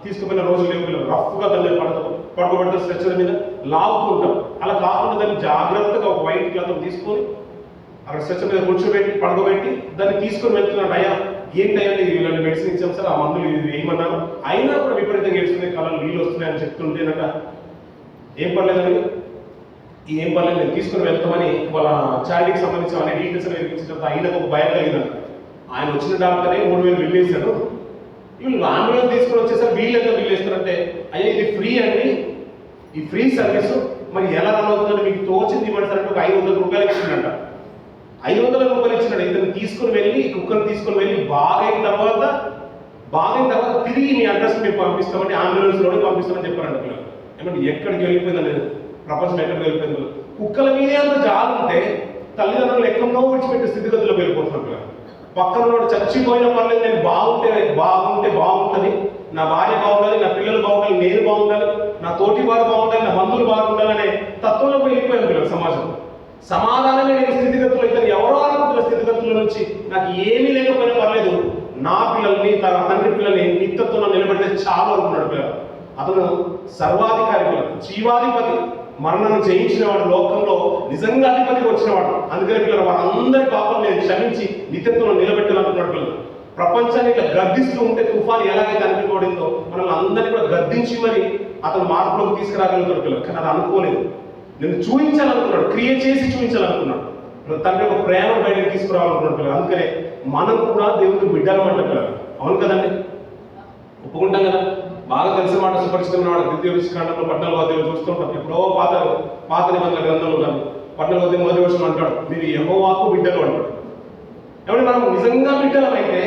తీసుకుపోయిన రోజులు లేవు పిల్లలు. రఫ్గా దాన్ని పడుకోబెడితే స్ట్రెచ్చర్ మీద లాగుతూ ఉంటాం. అలా కాకుండా దాన్ని జాగ్రత్తగా ఒక వైట్ క్లాత్ తీసుకొని అక్కడ స్ట్రెచ్చర్ మీద కూర్చోబెట్టి పడుకోబెట్టి దాన్ని తీసుకొని వెళ్తున్నాడు. అయ్యా ఏంటంటే ఇలాంటి మెడిసిన్ ఇచ్చాం సార్, ఆ మందులు ఇది వేయమన్నారు, అయినా కూడా విపరీతంగా ఏడుస్తున్నాయి, కళలు నీళ్ళు వస్తున్నాయని చెప్తుంటేనట ఏం పర్లేదండి, ఏం పర్లేదు నేను తీసుకొని వెళ్తామని వాళ్ళ చారిటీకి సంబంధించిన అనే డీటెయిల్స్ నేర్పించిన ఆయనకు ఒక భయం కలిగిందంట. ఆయన వచ్చిన డాక్టరే 3,000 బిల్ వేశాడు, వీళ్ళు అంబులెన్స్ తీసుకొని వచ్చేసరికి వీళ్ళు ఎంత బిల్ వేస్తారంటే, అయ్యా ఇది ఫ్రీ అండి, ఈ ఫ్రీ సర్వీసు మరి ఎలా రన్ అవుతుందని మీకు తోచింది ఇవ్వండి సార్ అంటే ఒక 500 రూపాయలు ఇచ్చిందంట. 500 రూపాయలు ఇచ్చినాడు. ఇతను తీసుకుని వెళ్ళి కుక్కను తీసుకుని వెళ్ళి బాగైన తర్వాత తిరిగి మీ అడ్రస్ మేము పంపిస్తామని అంబులెన్స్లోనే పంపిస్తామని చెప్పారంట పిల్లలు. ఏమంటే ఎక్కడికి వెళ్ళిపోయిందండి ప్రపంచం, ఎక్కడికి వెళ్ళిపోయిందో. కుక్కల మీదే అంత జాలు ఉంటే తల్లిదండ్రులు ఎక్కడో విడిచిపెట్టే స్థితిగతులకు వెళ్ళిపోతున్నారు పిల్లలు. పక్కన వాడు చచ్చిపోయినా పర్లేదు, నేను బాగుంటే బాగుంటుంది, నా భార్య బాగుండాలి, నా పిల్లలు బాగుండాలి, నేను బాగుండాలి, నా తోటి వారు బాగుండాలి, నా బంధువులు బాగుండాలి అనే తత్వంలోకి వెళ్ళిపోయాను పిల్లలు. సమాధానమే లేని స్థితిగతులు, ఇతను ఎవరో అనుకుంటున్న స్థితిగతుల నుంచి నాకు ఏమీ లేకపోయినా పర్లేదు, నా పిల్లల్ని తన తండ్రి పిల్లల్ని నిత్యత్వంలో నిలబెడితే చాలు అనుకున్నాడు పిల్లలు. అతను సర్వాధికారి పిల్లలు, జీవాధిపతి, మరణాన్ని జయించినవాడు, లోకంలో నిజంగా అధిపతికి వచ్చినవాడు. అందుకని పిల్లలు వారందరి పాపం నేను క్షమించి నిత్యత్వంలో నిలబెట్టాలనుకున్నాడు పిల్లలు. ప్రపంచాన్ని ఇట్లా గద్దిస్తూ ఉంటే తుఫాను ఎలాగైతే అనిపించబడిందో మనల్ని అందరినీ కూడా గద్దించి మరి అతను మార్పులోకి తీసుకురాగలుగుతాడు పిల్లలు. కానీ అది అనుకోలేదు, నేను చూపించాలనుకున్నాడు, క్రియేట్ చేసి చూపించాలనుకున్నాడు. తండ్రి ఒక ప్రేమ బయటకు తీసుకురావాలనుకున్నాడు పిల్లలు. అందుకనే మనం కూడా దేవుడికి బిడ్డలమంట పిల్లలు. అవును కదండి, ఒప్పుకుంటాం కదా. బాగా తెలిసిన మాట సుపరిచితమైన వాడు ద్వితీయోపదేశకాండంలో 14వ అధ్యాయంలో చూస్తుంటాం. ఎప్పుడో పాత నిబంధనల గ్రంథంలో కానీ 14వ అధ్యాయం 1వ వచనం అంటాడు, మీరు యెహోవాకు బిడ్డలు అంటాడు. ఏమంటే మనం నిజంగా బిడ్డలమైతే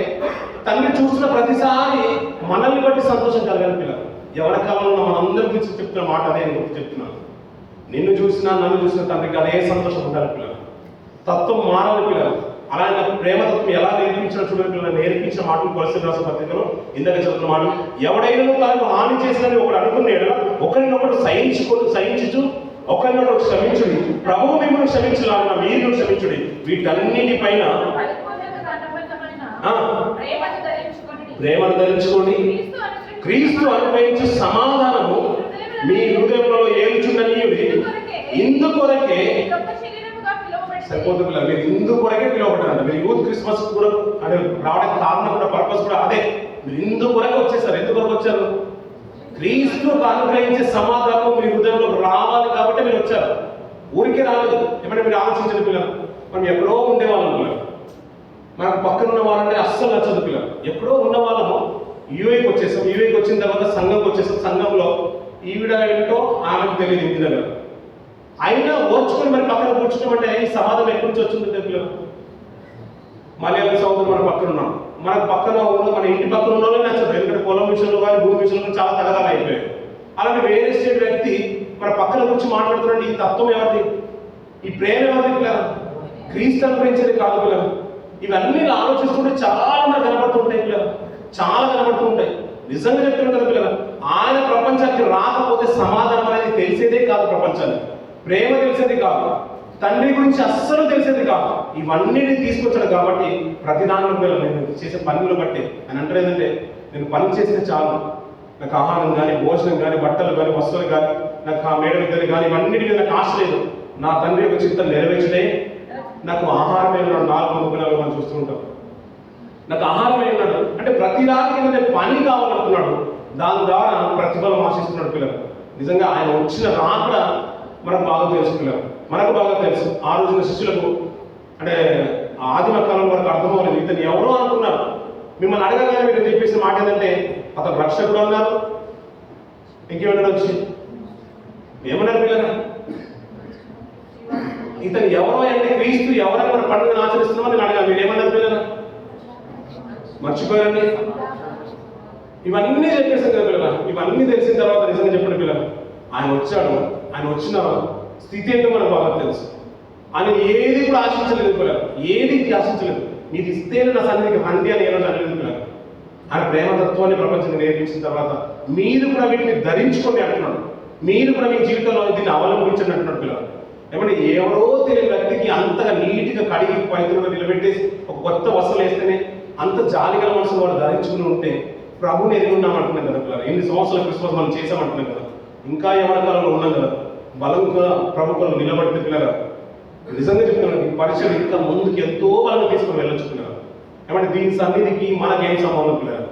తండ్రి చూస్తున్న ప్రతిసారి మనల్ని బట్టి సంతోషం కలగాలి పిల్లలు. ఎవరి కాలంలో మనందరి గురించి చెప్తున్న మాట అదే నేను చెప్తున్నాను. నిన్ను చూసినా నన్ను చూసిన తండ్రికి అదే సంతోషం ఉండాలి పిల్లలు. తత్వం మారాలి పిల్లలు. అలాంటి ప్రేమతత్వం ఎలా నేర్పించిన చూడండి పిల్లలు. నేర్పించిన మాటలు కొలసీయులకు రాసిన పత్రికలో ఇందాక చదువుతున్న మాటలు, ఎవడైనా తనకు హాని చేసినని ఒకడు అనుకున్నాడు, ఒకరినొకడు సహించుచు ఒకరినొకడు క్షమించుడి, ప్రభువు మిమ్మల్ని క్షమించాలన్న మీరు క్షమించుడి, వీటన్నిటిపైన ప్రేమను ధరించుకోండి, క్రీస్తు అనుభవించే సమాధానము మీ హృదయంలో ఏల్చుండనీయుడి, ఇందుకొరకే సరిపోతుంది పిల్లలు. మీరు ఇందుకొరకే పిలువబడ్డారంట. మీరు యూత్ క్రిస్మస్ కూడా అంటే రావడానికి కారణం కూడా పర్పస్ కూడా అదే. మీరు ఇందుకొరకే వచ్చేసారు. ఎందుకొరకు వచ్చారు? క్రీస్తు అనుగ్రహించే సమాధానం మీ హృదయంలో రావాలి కాబట్టి మీరు వచ్చారు. ఊరికే రాలేదు. ఏమంటే మీరు ఆలోచించండి పిల్లలు, మనం ఎక్కడో ఉండేవాళ్ళం పిల్లలు, మనకు పక్కన ఉన్న వాళ్ళంటే అస్సలు నచ్చదు పిల్లలు. ఎక్కడో ఉన్న వాళ్ళము యూఏకి వచ్చేసాం. యూఏకి వచ్చిన తర్వాత సంఘంకి వచ్చేసాం. సంఘంలో ఈవిడ ఏంటో ఆమెకు తెలియదు ఇంటి దగ్గర, అయినా ఓర్చుకొని మరి పక్కన కూర్చున్నామంటే ఈ సమాధానం ఎక్కడి నుంచి వచ్చింది పిల్లలు. మలయాళ సోదరులు మన పక్కన ఉన్నాం, మనకు పక్కన ఉన్న మన ఇంటి పక్కన ఉన్న వాళ్ళే నచ్చదు. ఎందుకంటే పొలం విషయంలో కానీ భూమి విషయంలో చాలా తగదాలు అయిపోయాయి. అలాంటి వేరే స్టేట్ వ్యక్తి మన పక్కన కూర్చి మాట్లాడుతున్నాడు. ఈ తత్వం ఎవరిది? ఈ ప్రేమ ఎవరిది పిల్లలు? క్రీస్తు అనుగ్రహించేది కాదు పిల్లలు. ఇవన్నీ ఆలోచిస్తుంటే చాలా మనకు కనబడుతుంటాయి పిల్లలు, చాలా కనబడుతూ ఉంటాయి. నిజంగా చెప్తున్నాను కదా పిల్లలు, ఆయన ప్రపంచానికి రాకపోతే సమాధానం అనేది తెలిసేదే కాదు, ప్రపంచానికి ప్రేమ తెలిసేది కాదు, తండ్రి గురించి అస్సలు తెలిసేది కాదు. ఇవన్నీ తీసుకొచ్చాడు కాబట్టి ప్రతి దానిలో పిల్లలు నేను చేసే పనులు బట్టి అని అంటారు ఏంటంటే, నేను పని చేస్తే చాలు, నాకు ఆహారం కానీ భోజనం కానీ బట్టలు కానీ వస్తువులు కానీ నాకు ఆ మేడ విద్యలు కానీ ఇవన్నిటి మీద నాకు ఆశ లేదు. నా తండ్రి యొక్క చిత్తం నెరవేర్చడే నాకు ఆహారమే ఉన్నాడు. 4 ముగ్గురు మనం చూస్తూ ఉంటాం. నాకు ఆహారమే ఉన్నాడు అంటే ప్రతి దానికి నేను పని కావాలనుకున్నాడు. దాని ద్వారా ప్రతిఫలం ఆశిస్తున్నాడు పిల్లలు. నిజంగా ఆయన వచ్చిన రాకడ మనకు బాగా తెలుసు పిల్లలు, మనకు బాగా తెలుసు. ఆ రోజున శిష్యులకు అంటే ఆదిమ కాలం వరకు అర్థం అవ్వలేదు. ఇతను ఎవరో అనుకున్నారు. మిమ్మల్ని అడగగానే మీరు చెప్పేసిన మాట ఏంటంటే అతను రక్షకుడు అన్నారు. ఇంకేమన్నా వచ్చి ఏమన్నారు పిల్లలు? ఇతను ఎవరో అంటే క్రీస్తు ఎవరైనా మన పండుగను ఆచరిస్తున్నామని నేను అడగా. మీరు ఏమన్నారు పిల్లలు? మర్చిపోయారండి. ఇవన్నీ చెప్పేసాను కదా పిల్లలు. ఇవన్నీ తెలిసిన తర్వాత నిజంగా చెప్పండి పిల్లలు, ఆయన వచ్చాడు. ఆయన వచ్చిన స్థితి ఏంటో మనకు బాగా తెలుసు. ఆయన ఏది కూడా ఆశించలేదు పిల్లలు, ఏది ఆశించలేదు. మీకు ఇస్తేనే నా సన్నిధికి రండి అని ఏదో అనలేదు పిల్లలు. ఆయన ప్రేమతత్వాన్ని ప్రపంచాన్ని నేర్పించిన తర్వాత మీరు కూడా వీటిని ధరించుకోండి అంటున్నాడు. మీరు కూడా మీ జీవితంలో దీన్ని అవలంబించండి అంటున్నాడు పిల్లలు. ఏమంటే ఎవరో తెలియని వ్యక్తికి అంతగా నీట్గా కడిగి పైతులుగా నిలబెట్టేసి ఒక కొత్త వస్త్రం వేస్తేనే అంత జాలిగల మనసు వాడు ధరించుకుని ఉంటే ప్రభుని ఎదిగి ఉన్నామంటున్నాం కదా పిల్లలు. ఎన్ని సంవత్సరాల క్రిస్మస్ మనం చేసామంటున్నాం కదా. ఇంకా యవన కాలంలో ఉన్నాం కదా. బలంగా ప్రభుత్వం నిలబడితే పిల్లలు నిజంగా చెప్తున్నాను, ఈ పరిచయం ఇంకా ముందుకు ఎంతో బలంగా తీసుకుని వెళ్ళొచ్చు పిల్లలు. ఏమంటే దీని సన్నిధికి మనకేం సంబంధం పిల్లలు?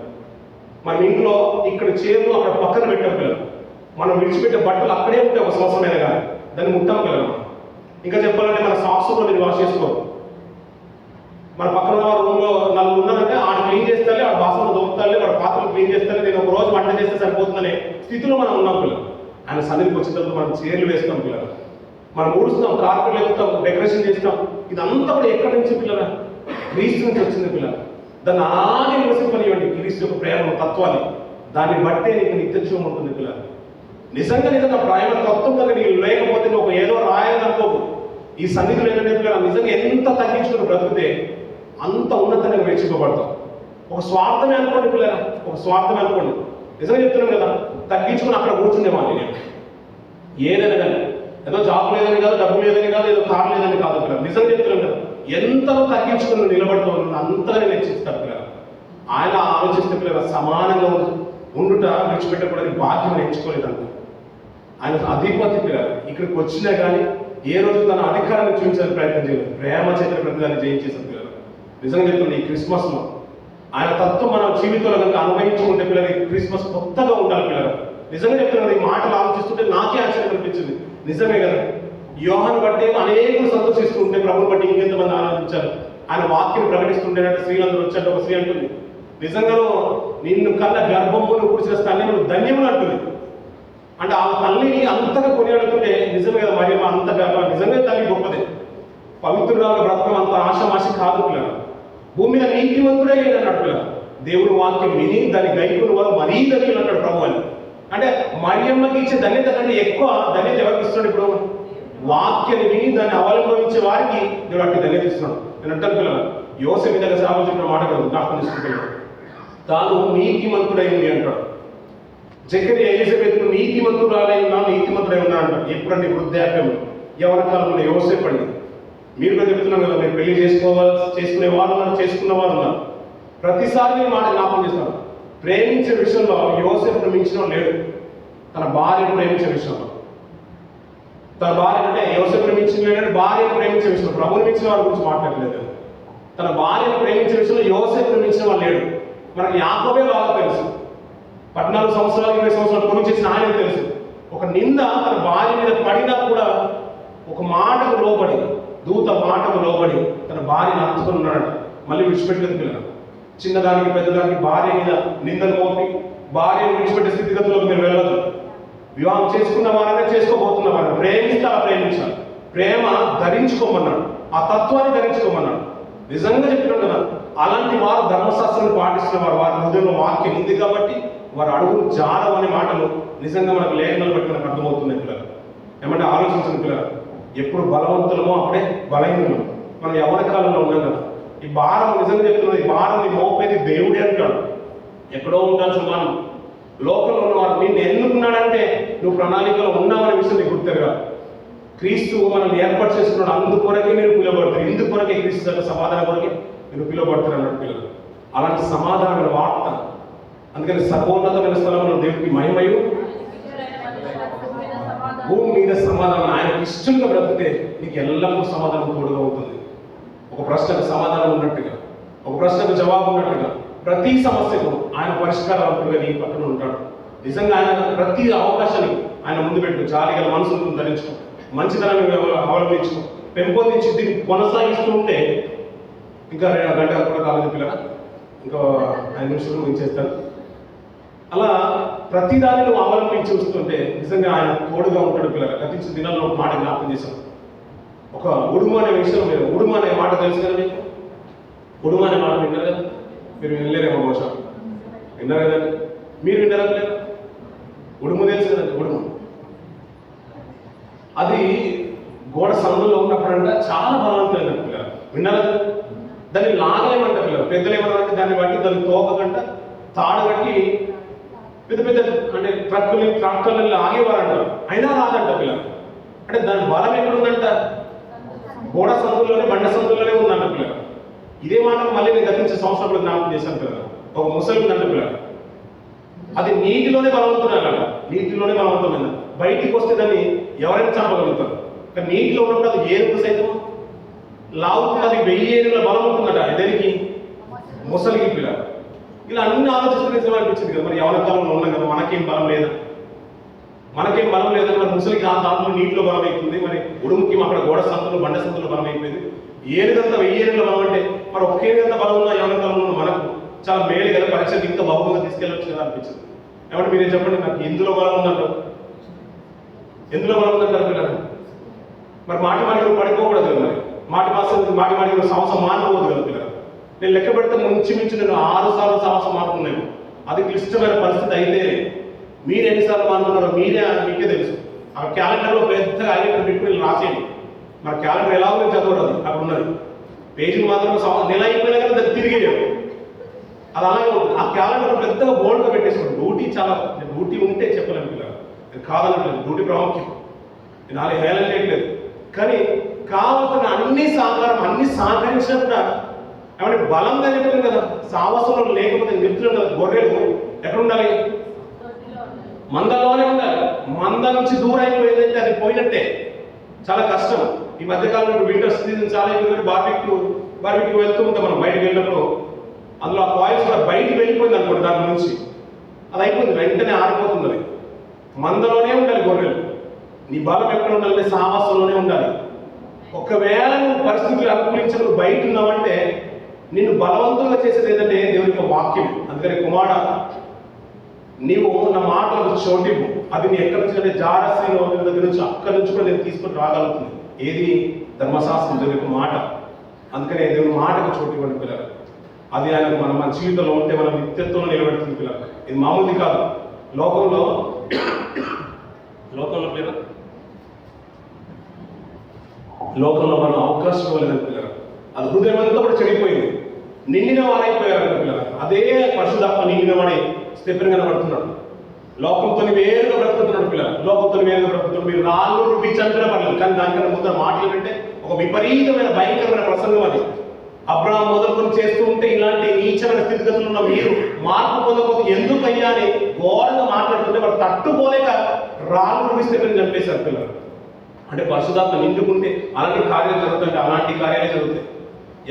మన ఇంట్లో ఇక్కడ చీరలు అక్కడ పక్కన పెట్టాం పిల్లలు. మనం విడిచిపెట్టే బట్టలు అక్కడే ఉంటాయి ఒక సంవత్సరం మీద కానీ దాన్ని ముట్టాం పిల్లలు. ఇంకా చెప్పాలంటే మన సాక్స్లో మీరు వాష్ చేసుకోరు. మన పక్కన రూమ్లో నలుగురు ఉన్నారంటే ఆడ క్లీన్ చేస్తాలే, ఆడ బాసనలు దొరుకుతాలే, వాడు పాత్రలు క్లీన్ చేస్తాలే, నేను ఒక రోజు వంట చేస్తే సరిపోతుందనే స్థితిలో మనం ఉన్నాం పిల్లలు. ఆయన సన్నిధికి వచ్చినప్పుడు మనం చీరలు వేస్తాం పిల్లలు, మనం ఊడుస్తాం, కార్పెట్లు వేస్తాం, డెకరేషన్ చేస్తాం. ఇదంతా కూడా ఎక్కడి నుంచి పిల్లలు? క్రీస్తు నుంచి వచ్చింది పిల్లలు. దాన్ని అలాగే నివసింపనివ్వండి. క్రీస్తు యొక్క ప్రేమ తత్వాన్ని దాన్ని బట్టే నీకు నిత్యత్వం ఉంటుంది పిల్లలు. నిజంగా ప్రేమ తత్వం కనుక నీకు లేకపోతే నువ్వు ఏదో రాయాలనుకోకు. ఈ సన్నిధిలో ఏంటంటే పిల్లలు నిజంగా ఎంత తగ్గించుకుని బ్రతికితే అంత ఉన్నతంగా మెచ్చుకోబడతాం. ఒక స్వార్థమే అనుకోండి పిల్లలు, ఒక స్వార్థమే అనుకోండి. నిజంగా చెప్తున్నాను కదా, తగ్గించుకుని అక్కడ కూర్చుండేవాడిని నేను. ఏదైనా కానీ ఏదో జాబ్ లేదని కాదు, డబ్బు లేదని కాదు, ఏదో కారు లేదని కాదు పిల్లలు. నిజంగా చెప్తున్నాను కదా, ఎంతలో తగ్గించుకుని నిలబడుతూ అంతగా నేను హెచ్చిస్తాను పిల్లలు. ఆయన ఆలోచిస్తే పిల్లలు సమానంగా ఉండుట విడిచిపెట్టకూడదు బాధ్యత ఎంచుకోలేదంట. ఆయన అధిపతి పిల్లలు. ఇక్కడికి వచ్చినా కానీ ఏ రోజు తన అధికారాన్ని చూపించాలని ప్రయత్నం చేయలేదు. ప్రేమ చేత ప్రతిదాన్ని జయించేసారు పిల్లలు. నిజంగా చెప్తున్నాను, ఈ క్రిస్మస్లో ఆయన తత్వం మన జీవితంలో కనుక అనుభవించుకుంటే పిల్లలు ఈ క్రిస్మస్ కొత్తగా ఉండాలి పిల్లలు. నిజంగా చెప్తున్నాను, ఈ మాటలు ఆలోచిస్తుంటే నాకే ఆశ్చర్యం అనిపించింది. నిజమే కదా, యోహాను బట్టి అనేకులు సంతోషిస్తూ ఉంటే ప్రభుని బట్టి ఇంకెంతమంది ఆనందించారు. ఆయన వాక్యం ప్రకటిస్తుంటేనంటే స్త్రీలందరూ వచ్చాడు. ఒక స్త్రీ అంటుంది, నిజంగా నిన్ను కన్న గర్భమును కూర్చిన స్తన్యములు ధన్యములు అంటుంది. అంటే ఆ తల్లిని అంతగా కొనియాడుతుంటే నిజమే కదా, మరి అంత గర్వం. నిజమే తల్లి గొప్పదే. పవిత్రురాలు బ్రతకం అంత ఆశమాషి కాదు పిల్లలు. భూమి మీద నీతివంతుడే లేదన్నాడు పిల్లలు. దేవుని వాక్యం విని దాన్ని గైకుని వారు మరీ ధన్యులు అంటాడు ప్రభు అని. అంటే మరియమ్మకి ఇచ్చే ధన్యత కంటే ఎక్కువ ధన్యత ఎవరికి ఇస్తున్నాడు? ఇప్పుడు వాక్యాన్ని విని దాన్ని అవలంబించే వారికి దేవుడు అట్టి ధన్యత ఇస్తున్నాడు. నేను అంటాను పిల్లలు, యోసేపు దగ్గర సాగు చెప్పిన మాట కదా జ్ఞాపకం చేసుకుంటున్నాడు. తాను నీతిమంతుడైంది అంటాడు. జకరియా ఎలిజబెత్ నీతిమంతురాలై ఉన్నాను, నీతిమంతుడై ఉన్నాను అంటాడు. ఎప్పుడండి? వృద్ధాప్యంలో, యవన కాలంలో యోసేపు అండి. మీరు కూడా చెప్తున్నాను కదా, మీరు పెళ్లి చేసుకునే వాళ్ళు ఉన్నారు, చేసుకున్న వాళ్ళు ఉన్నారు. ప్రతిసారి నేను మాట జ్ఞాపకం చేస్తాను, ప్రేమించే విషయంలో యోసేపును మించిన లేడు. తన భార్యను ప్రేమించే విషయంలో, తన భార్య అంటే యోసేపును మించిన లేడు. భార్యను ప్రేమించే విషయంలో, ప్రభుని మించిన వారి గురించి మాట్లాడలేదు. తన భార్యను ప్రేమించే విషయంలో యోసేపును మించిన వాళ్ళు లేడు. మనకి యాకోబే బాగా తెలుసు. 14 సంవత్సరాలు 20 సంవత్సరాలు పొరుగు చేసిన ఆయనకు తెలుసు. ఒక నింద తన భార్య మీద పడినా కూడా ఒక మాటకు లోబడి, దూత మాటకు లోబడి తన భార్యను హత్తుకొని ఉన్నాడు. మళ్ళీ విడిచిపెట్టలేదు పిల్లలు. చిన్నదానికి పెద్దదానికి భార్య మీద నిందలు మోపి భార్యను విడిచిపెట్టే స్థితిగతులకు మీరు వెళ్ళదు. వివాహం చేసుకున్న వారనే చేసుకోబోతున్న వారిని ప్రేమిస్తే ప్రేమించాలి. ప్రేమ ధరించుకోమన్నాడు, ఆ తత్వాన్ని ధరించుకోమన్నాడు. నిజంగా చెప్తున్నాడు కదా, అలాంటి వారు ధర్మశాస్త్రాన్ని పాటిస్తున్న వారు, వారి హృదయంలో వాక్యం ఉంది కాబట్టి వారు అడుగులు జాడవు అనే మాటలు నిజంగా మనకు లేఖనాలు బట్టి మనకు అర్థమవుతున్నాయి పిల్లలు. ఏమంటే ఆలోచించిన పిల్లలు, ఎప్పుడు బలవంతులమో అప్పుడే బలహీనము. మనం యవన కాలంలో ఉన్నాం కదా, ఈ భారం నిజంగా చెప్తున్నది, ఈ భారాన్ని మోపేది దేవుడే అంటాడు. ఎక్కడో ఉండాల్సిన మనం లోకంలో ఉన్నవారు నిన్ను ఎన్నుకున్నాడంటే నువ్వు ప్రణాళికలో ఉన్నావనే విషయం నీకు గుర్తుగా. క్రీస్తు మనల్ని ఏర్పాటు చేసుకున్నాడు, అందుకొరకే మీరు పిలువబడతారు. ఇందుకొరకే క్రీస్తు యొక్క సమాధానం కొరకే మీరు పిలువబడతారు అన్నట్టు పిల్లలు. అలాంటి సమాధానమైన వార్త. అందుకని సర్వోన్నతమైన స్థలంలో దేవుడికి మహిమయు, భూమి మీద సమాధానం. ఆయనకు ఇష్టంగా బ్రతికితే నీకు ఎల్లప్పుడూ సమాధానం తోడుగా ఉంటుంది. ఒక ప్రశ్నకు సమాధానం ఉన్నట్టుగా, ఒక ప్రశ్నకు జవాబు ఉన్నట్టుగా, ప్రతి సమస్యకు ఆయన పరిష్కారాలుగా నీ పక్కన ఉంటాడు. నిజంగా ఆయన ప్రతి అవకాశాన్ని ఆయన ముందు పెట్టు. జాలిగల మనసును ధరించుకో, మంచితనాన్ని అవలంబించుకో, పెంపొందించి దీన్ని కొనసాగిస్తూ ఉంటే ఇంకా 2 గంటలు కూడా కాలేదు పిల్లల, ఇంకా 5 నిమిషాలు ముగించేస్తాను. అలా ప్రతిదాన్ని నువ్వు అవలంబించి వస్తుంటే నిజంగా ఆయన తోడుగా ఉంటాడు పిల్లలు. గతించిన దినాల్లో ఒక మాట జ్ఞాపకం చేశాను. ఒక ఉడుము అనే విషయం మీరు ఉడుము అనే మాట తెలుసు కదా మీకు? ఉడుము అనే మాట విన్నారు కదా? మీరు వినలేరేమో బహుశా, విన్నారు కదండి? మీరు విన్నారా లేదా? ఉడుము తెలుసు కదండి, ఉడుము. అది గోడ సందులో ఉన్నప్పుడంట చాలా బలవంతమైందంట పిల్లలు, విన్నారా? దాన్ని లాగలేమంట పిల్లలు. పెద్దలు ఏమన్నారంటే దాన్ని బట్టి దాన్ని తోకకంట తాడు కట్టి పెద్ద పెద్ద అంటే ట్రాక్టర్లలో ఆగేవారంటారు, అయినా రాదంట పిల్లలు. అంటే దాని బలం ఎక్కడుందంట? గోడ సందుల్లోనే, బండ సందుల్లోనే ఉందంట పిల్లలు. ఇదే మాట మళ్ళీ నేను గతించే సంవత్సరంలో జ్ఞాపకం చేశాను పిల్లలు. ఒక ముసలి ఉందంట పిల్లలు, అది నీటిలోనే బలవంతున్నారు, నీటిలోనే బలవంతమైన. బయటికి వస్తే దాన్ని ఎవరైనా చంపగలుగుతారు, కానీ నీటిలో ఉన్నప్పుడు అది ఏనుగు సైతం లావుతుంది. అది 1000 ఏనుగుల బలం ఉంటుందట దేనికి? ముసలికి పిల్లలు. ఇలా అన్ని ఆలోచిస్తూ అనిపించింది కదా, మరి యవన కాలంలో ఉన్నాం కదా, మనకేం బలం లేదా? మనకేం బలం లేదా? మరి ముసలికి దాంట్లో నీటిలో బలం అవుతుంది, మరి ఉడుముకి అక్కడ గోడ సంతులు, బండ సంతులు బలం అయిపోయింది. ఏనుగంతా 1000 ఏనుగుల బలం అంటే మరి ఒక్క ఏనుగంతా బలం ఉన్న యవన కాలంలో ఉన్న మనకు చాలా మేలు కదా, పరీక్షకి ఇంకా బహుగా తీసుకెళ్ళొచ్చు కదా అనిపించింది. ఏమంటే మీరే చెప్పండి, నాకు ఎందులో బలం ఉందంటారు? ఎందులో బలం ఉందంటారు పిల్లలు? మరి మాటి మాటికి పడిపోకూడదు కదా, మరి మాటి మాటికి సంవత్సరం మారిపోవద్దు కదా పిల్లలు. నేను లెక్క పెడితే మించి నేను 6 సార్లు సంవత్సరం మారుతున్నాను. అది క్లిష్టమైన పరిస్థితి అయితే మీరు ఎన్నిసార్లు మారుతున్నారో మీకే తెలుసు. ఆ క్యాలెండర్లో పెద్దగా ఐలెట్ పెట్టుకుని రాసేయండి. మన క్యాలెండర్ ఎలా ఉందో చదవరు, అది అక్కడ ఉన్నది పేజీలు మాత్రం నెల అయిపోయినా కానీ దాన్ని తిరిగేయవు, అది అలాగే ఉంటుంది. ఆ క్యాలెండర్ పెద్దగా బోల్డ్గా పెట్టేసుకోండి. డ్యూటీ ఉంటే చెప్పలేము పిల్లలు, నేను కాదనట్లేదు, డ్యూటీ ప్రాముఖ్యం, నేను అలా హేళన చేయట్లేదు. కానీ కావాల్సిన అన్ని సహకరించినప్పుడు ఏమంటే బలంగా చెప్తుంది కదా. సావసంలో లేకపోతే చెప్తున్నాను కదా, గొర్రెలు ఎక్కడ ఉండాలి? మందలోనే ఉండాలి. మంద నుంచి దూరం అయిపోయిందంటే అది పోయినట్టే, చాలా కష్టం. ఈ మధ్యకాలంలో వింటర్ సీజన్ చాలా ఎక్కువ, బార్బిక్యూ వెళ్తూ ఉంటాం మనం. బయటకు వెళ్ళినప్పుడు అందులో ఆ కాయిల్స్ కూడా బయటికి వెళ్ళిపోయింది అనుకోండి, దాని నుంచి అది అయిపోయింది, వెంటనే ఆరిపోతుంది. అది మందలోనే ఉండాలి గొర్రెలు. నీ బలం ఎక్కడ ఉండాలంటే సావాసంలోనే ఉండాలి. ఒకవేళ నువ్వు పరిస్థితులు అనుకూలించి నువ్వు బయట ఉన్నావంటే నిన్ను బలవంతంగా చేసేది ఏంటంటే దేవుని యొక్క వాక్యం. అందుకని కుమారుడా, నీవు నా మాటలకు చోటివ్వు, అది నీ ఎక్కడి నుంచి అంటే జారశ్రీ దగ్గర నుంచి అక్కడి నుంచి కూడా నేను తీసుకొని రాగలుగుతుంది. ఏది? ధర్మశాస్త్రం, దేవుని యొక్క మాట. అందుకనే దేవుని మాటకు చోటు ఇవ్వండి పిల్లలు. అది ఆయన మన జీవితంలో ఉంటే మన నిత్యత్వంలో నిలబెడుతుంది పిల్లలు. ఇది మామూలుది కాదు. లోకంలో పిల్లలు లోకంలో మనం అవకాశం ఇవ్వలేదని పిల్లలు. అది హృదయం అంతా కూడా చెడిపోయింది, నిండిన వారైపోయారంట పిల్లలు. అదే పరిశుద్ధాత్మ నిండిన వాడి స్థిరంగా కనబడుతున్నాడు. లోకంతో వేరుగా బ్రతుకుతున్నాడు పిల్లలు, లోకంతో వేరుగా బ్రతుకుతున్నాడు. మీరు రాళ్ళు రుబ్బి చంపిన పర్లేదు, కానీ దానికన్నా ముందర మాటలు అంటే ఒక విపరీతమైన భయంకరమైన ప్రసంగం అది. అబ్రాహం మొదలుకొని చేస్తూ ఉంటే ఇలాంటి నీచమైన స్థితిగతులు ఉన్న మీరు మార్పు పొందకపోతే ఎందుకు అయ్యా అని ఘోరంగా మాట్లాడుతుంటే వాళ్ళు తట్టుకోలేక రాళ్ళు రుబ్బిస్తే చంపేశారు పిల్లలు. అంటే పరిశుద్ధాత్మ నిండుకుంటే అలాంటి కార్యాలు జరుగుతాయి, అలాంటి కార్యాలే జరుగుతాయి.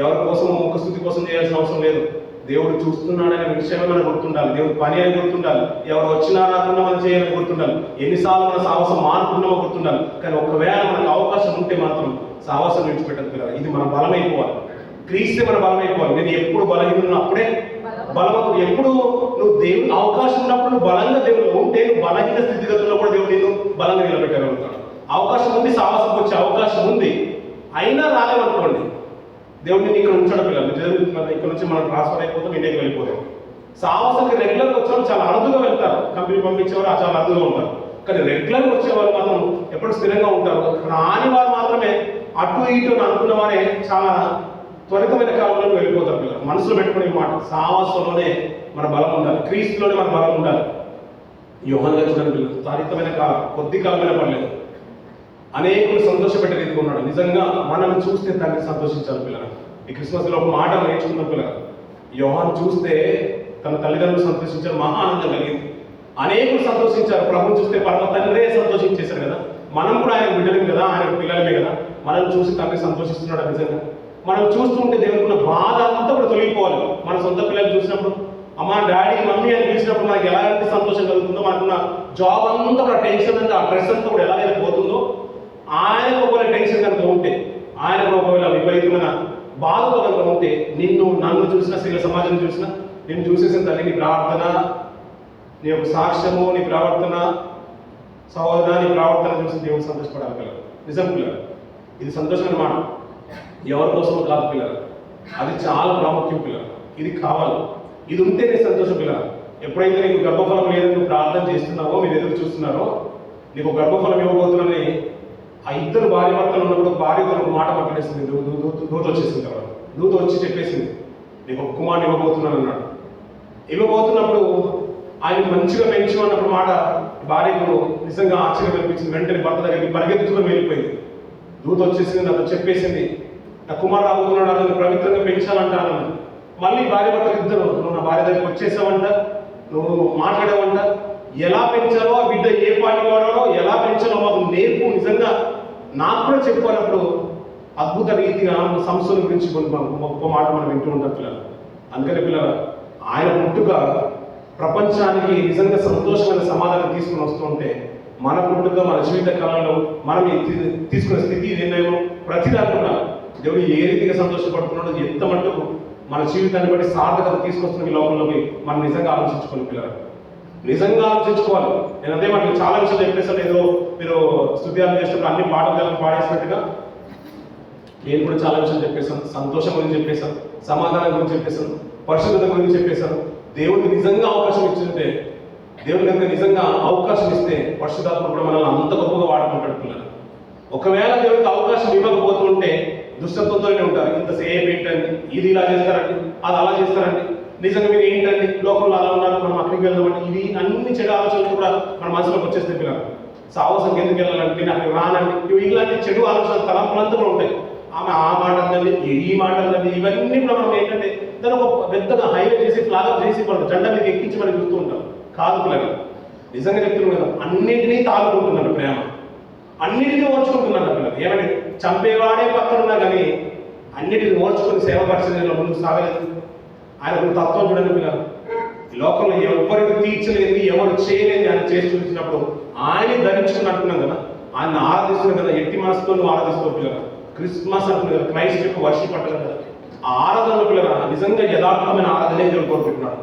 ఎవరి కోసం ముఖస్థుతి కోసం చేయాల్సిన అవసరం లేదు. దేవుడు చూస్తున్నాడనే విషయమే మనం గుర్తుండాలి. దేవుడు పని అని గుర్తుండాలి. ఎవరు వచ్చినా రాకుండా మనం చేయాలని గుర్తుండాలి. ఎన్నిసార్లు మన సాహసం మానుకున్నామో గుర్తుండాలి. కానీ ఒకవేళ మనకు అవకాశం ఉంటే మాత్రం సాహసం విడిచిపెట్టదు కదా. ఇది మన బలమైపోవాలి. క్రీస్తే మన బలమైపోవాలి. నేను ఎప్పుడు బలహీన అప్పుడే బలవంతుడు. ఎప్పుడు నువ్వు దేవుడు అవకాశం ఉన్నప్పుడు నువ్వు బలంగా దేవుడు ఉంటే నువ్వు బలహీన స్థితిగతుల్లో కూడా దేవుడు నేను బలంగా నిలబెట్టగలుగుతాడు. అవకాశం ఉంది, సాహసం వచ్చే అవకాశం ఉంది, అయినా రాలేమనుకోండి దేవుడిని ఇక్కడ ఉంచడం పిల్లలు. ఇక్కడ నుంచి మనం ట్రాన్స్ఫర్ అయిపోతాం, ఇండియాకి వెళ్ళిపోతాం. సాహసానికి రెగ్యులర్గా వచ్చేవాళ్ళు చాలా అరుదుగా వెళ్తారు. కంపెనీ పంపించేవారు చాలా అరుదుగా ఉంటారు. కానీ రెగ్యులర్గా వచ్చేవాళ్ళు మాత్రం ఎప్పుడు స్థిరంగా ఉంటారు. రాని వారు మాత్రమే అటు ఇటు అనుకున్న వారే చాలా త్వరితమైన కాలంలో వెళ్ళిపోతారు పిల్లలు. మనసులో పెట్టుకునే మాట, సాహసంలోనే మన బలం ఉండాలి, క్రీస్తులోనే మన బలం ఉండాలి. యోహానుగా చూడండి పిల్లలు, త్వరితమైన కాలం, కొద్ది కాలమైన పర్లేదు, అనేకులు సంతోషపెట్టే రీతిగా ఉన్నాడు. నిజంగా మనం చూస్తే తండ్రి సంతోషించాలి పిల్లలు. ఈ క్రిస్మస్లో ఒక మాట నేర్చుకున్న పిల్లలు, యోహాను చూస్తే తన తల్లిదండ్రులు సంతోషించారు, మహా ఆనందం కలిగింది. అనేకులు సంతోషించారు, ప్రభుని చూస్తే పరమ తండ్రే సంతోషించేశారు కదా. మనం కూడా ఆయన బిడ్డలమే కదా, ఆయన పిల్లలమే కదా. మనం చూసి తండ్రి సంతోషిస్తున్నాడు. నిజంగా మనం చూస్తుంటే దేవునికి ఉన్న బాధ అంతా కూడా తొలగిపోవాలి. మన సొంత పిల్లలు చూసినప్పుడు అమ్మ, డాడీ, మమ్మీ అని పిలిచినప్పుడు మనకి ఎలాంటి సంతోషం కలుగుతుందో, మనకున్న జాబ్ అంతా కూడా టెన్షన్ అంతా, ఆ స్ట్రెస్ అంతా కూడా ఎలాగైతే పోతుందో, ఆయన ఒకవేళ టెన్షన్ కనుక ఉంటే, ఆయన ఒకవేళ విపరీతమైన బాధతో కనుక ఉంటే, నన్ను చూసిన స్త్రీల సమాజం చూసిన నేను చూసేసిన తల్లి, నీ ప్రార్థన, నీ యొక్క సాక్ష్యము, నీ ప్రవర్తన, సహోదర, నీ ప్రవర్తన చూసి దేవుడు సంతోషపడాలి పిల్లలు. నిజం పిల్లలు, ఇది సంతోషమైన మాట. ఎవరి కోసమో కాదు పిల్లలు, అది చాలా ప్రాముఖ్యం పిల్లలు. ఇది కావాలి, ఇది ఉంటేనే సంతోషం పిల్లలు. ఎప్పుడైతే నీకు గర్భఫలం లేదని నువ్వు ప్రార్థన చేస్తున్నావో, మీరు ఎదురు చూస్తున్నారో, నీకు గర్భఫలం ఇవ్వబోతున్నానని ఆ ఇద్దరు భార్య భర్తలు ఉన్నప్పుడు భార్య ఒక మాట మాట్లాడేసింది. దూత వచ్చేసింది కదా, దూత వచ్చి చెప్పేసింది నీకు ఒక కుమారుని ఇవ్వబోతున్నాను అన్నాడు. ఇవ్వబోతున్నప్పుడు ఆయన మంచిగా పెంచు అన్నప్పుడు మాట భార్యకు నిజంగా ఆశ్చర్యం అనిపించింది. వెంటనే భర్త దగ్గరికి పరిగెత్తుకుని వెళ్ళిపోయింది. దూత వచ్చేసింది, నాతో చెప్పేసింది నా కుమారు రాబోతున్నాడు, అతను పవిత్రంగా పెంచాలంటాను. మళ్ళీ భార్య భర్తలు ఇద్దరు, నువ్వు నా భార్య దగ్గరికి వచ్చేసావంట, నువ్వు మాట్లాడావంట, ఎలా పెంచాలో ఆ బిడ్డ ఏ పాటి వాడాలో ఎలా పెంచాలో మాకు నేర్పు, నిజంగా నాకు కూడా చెప్పాలప్పుడు అద్భుత రీతిగా సంస్థల గురించి గొప్ప మాట మనం వింటూ ఉంటాం పిల్లలు. అందుకని పిల్లలు ఆయన పుట్టుక ప్రపంచానికి నిజంగా సంతోషమైన సమాధానం తీసుకుని వస్తుంటే, మన పుట్టుక మన జీవిత కాలంలో మనం తీసుకునే స్థితి నిర్ణయం ప్రతిదాని కూడా దేవుడు ఏ రీతిగా సంతోషపడుతున్నాడో, ఎంత మటుకు మన జీవితాన్ని బట్టి సార్థకత తీసుకొస్తున్న ఈ లోకంలోకి మనం నిజంగా ఆలోచించుకోవాలి పిల్లలు, నిజంగా ఆలోచించుకోవాలి. నేను అదే మాట చాలా విషయాలు చెప్పేసాను. ఏదో మీరు స్తుత్యాలు చేసినప్పుడు అన్ని పాటలు పాడేసినట్టుగా నేను కూడా చాలా విషయాలు చెప్పేశాను. సంతోషం గురించి చెప్పేశాను, సమాధానం గురించి చెప్పేశాను, పరిశుద్ధత గురించి చెప్పేశాను. దేవుడికి నిజంగా అవకాశం ఇచ్చింటే, దేవుడి కనుక నిజంగా అవకాశం ఇస్తే పరిశుద్ధాత్మ కూడా మనల్ని అంత గొప్పగా వాడుకుంటాడు పిల్లలు. ఒకవేళ దేవుడికి అవకాశం ఇవ్వకపోతుంటే దుష్టత్వంతోనే ఉంటారు. ఇంతసేపు ఏంటండి, ఇది ఇలా చేస్తారండి, అది అలా చేస్తారండి, నిజంగా మీరు ఏంటండి లోకంలో అలా ఉన్నారు, మనం అక్కడికి వెళ్దామండి, ఇవి అన్ని చెడు ఆలోచనలు కూడా మన మనసులోకి వచ్చేస్తే పిల్లలు. సాహసంకి ఎందుకు వెళ్ళాలంటే, నేను అక్కడికి రానండి, ఇలాంటి చెడు ఆలోచనలు తలంపులంతా కూడా ఉంటాయి. ఆమె ఆ మాట అందండి, ఈ మాట అందండి, ఇవన్నీ కూడా మనం ఏంటంటే దాన్ని ఒక పెద్దగా హైలైట్ చేసి ఫ్లాగ్ చేసి మనం జెండా మీద ఎక్కించి మనం చూస్తూ ఉంటాం. కాదు పిల్లలు, నిజంగా చెప్తున్నాం కదా, అన్నింటినీ తాగుకుంటున్నాడు ప్రేమ, అన్నిటినీ ఓర్చుకుంటున్నాడు పిల్లలు. ఏమని చంపేవాడే పక్కన ఉన్నా కానీ అన్నిటిని ఓర్చుకుని సేవ పరిచయంలో ముందుకు సాగలేదు. ఆయన తత్వం చూడండి పిల్లలు, ఈ లోకంలో ఎవరికి తీర్చలేదు, ఎవరు చేయలేదు ఆయన చేసి చూపించినప్పుడు ఆయన ధరించుకున్నట్టున్నాం కదా, ఆయన ఆరాధిస్తున్నాం కదా, ఎట్టి మనసుతో నువ్వు ఆరాధిస్తావు పిల్లలు. క్రిస్మస్ అంటున్నారు కదా, క్రైస్ట్ యొక్క వర్షం పట్టదు కదా, ఆ ఆరాధన పిల్లల నిజంగా యథార్థమైన ఆరాధనే దేవుడు కోరుకుంటున్నాడు.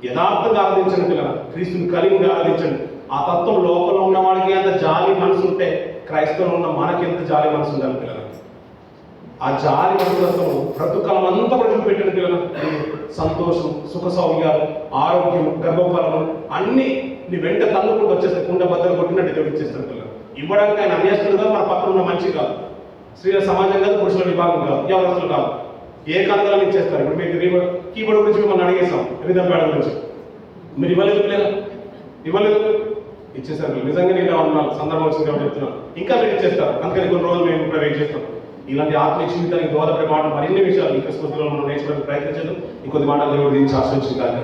యథార్థంగా ఆరాధించండి పిల్లల, క్రీస్తుని కలిగి ఆరాధించండి. ఆ తత్వం లోకంలో ఉన్న వాడికి ఎంత జాలి మనసు ఉంటే క్రైస్తవంలో ఉన్న మనకి ఎంత జాలి మనసు ఉండాలి పిల్లల. ఆ జాలి మనసులతో బ్రతుకాలం అంతా కూడా చూపెట్టిన పిల్లల సంతోషం, సుఖ సౌకర్యాలు, ఆరోగ్యం, గర్భఫలము అన్ని నీ వెంట తన్నుకుంటూ వచ్చేస్తాయి. కుండ బద్దలు కొట్టినట్టు దేవుడు ఇచ్చేస్తాడు పిల్లలు. ఇవ్వడానికి ఆయన అన్యాస్తులుగా మన పక్కన ఉన్న మంచి కాదు, స్త్రీల సమాజం కాదు, పురుషుల విభాగం కాదు, యవనస్తులు కాదు, ఏ కాంతాలను ఇచ్చేస్తారు. ఇప్పుడు మీకు కీబోర్డ్ గురించి మిమ్మల్ని అడిగేసాం, రిధం ప్యాడ్ గురించి మీరు ఇవ్వలేదు పిల్లలు, ఇవ్వలేదు, ఇచ్చేసారు. నిజంగా నేను అన్నాను, సందర్భం వచ్చింది కాబట్టి చెప్తున్నాను, ఇంకా మీరు ఇచ్చేస్తారు. అందుకని కొన్ని రోజులు మేము కూడా వెయిట్ చేస్తాం. ఇలాంటి ఆత్మీయ జీవితానికి దోహదపడే మాటలు మరిన్ని విషయాలు ఈ క్రిస్మస్లో మనం నేర్చుకోవడానికి ప్రయత్నించదు. ఇంకొద్ది మాటలు దేవుడు దీనికి ఆశ్రయించింది కాదు.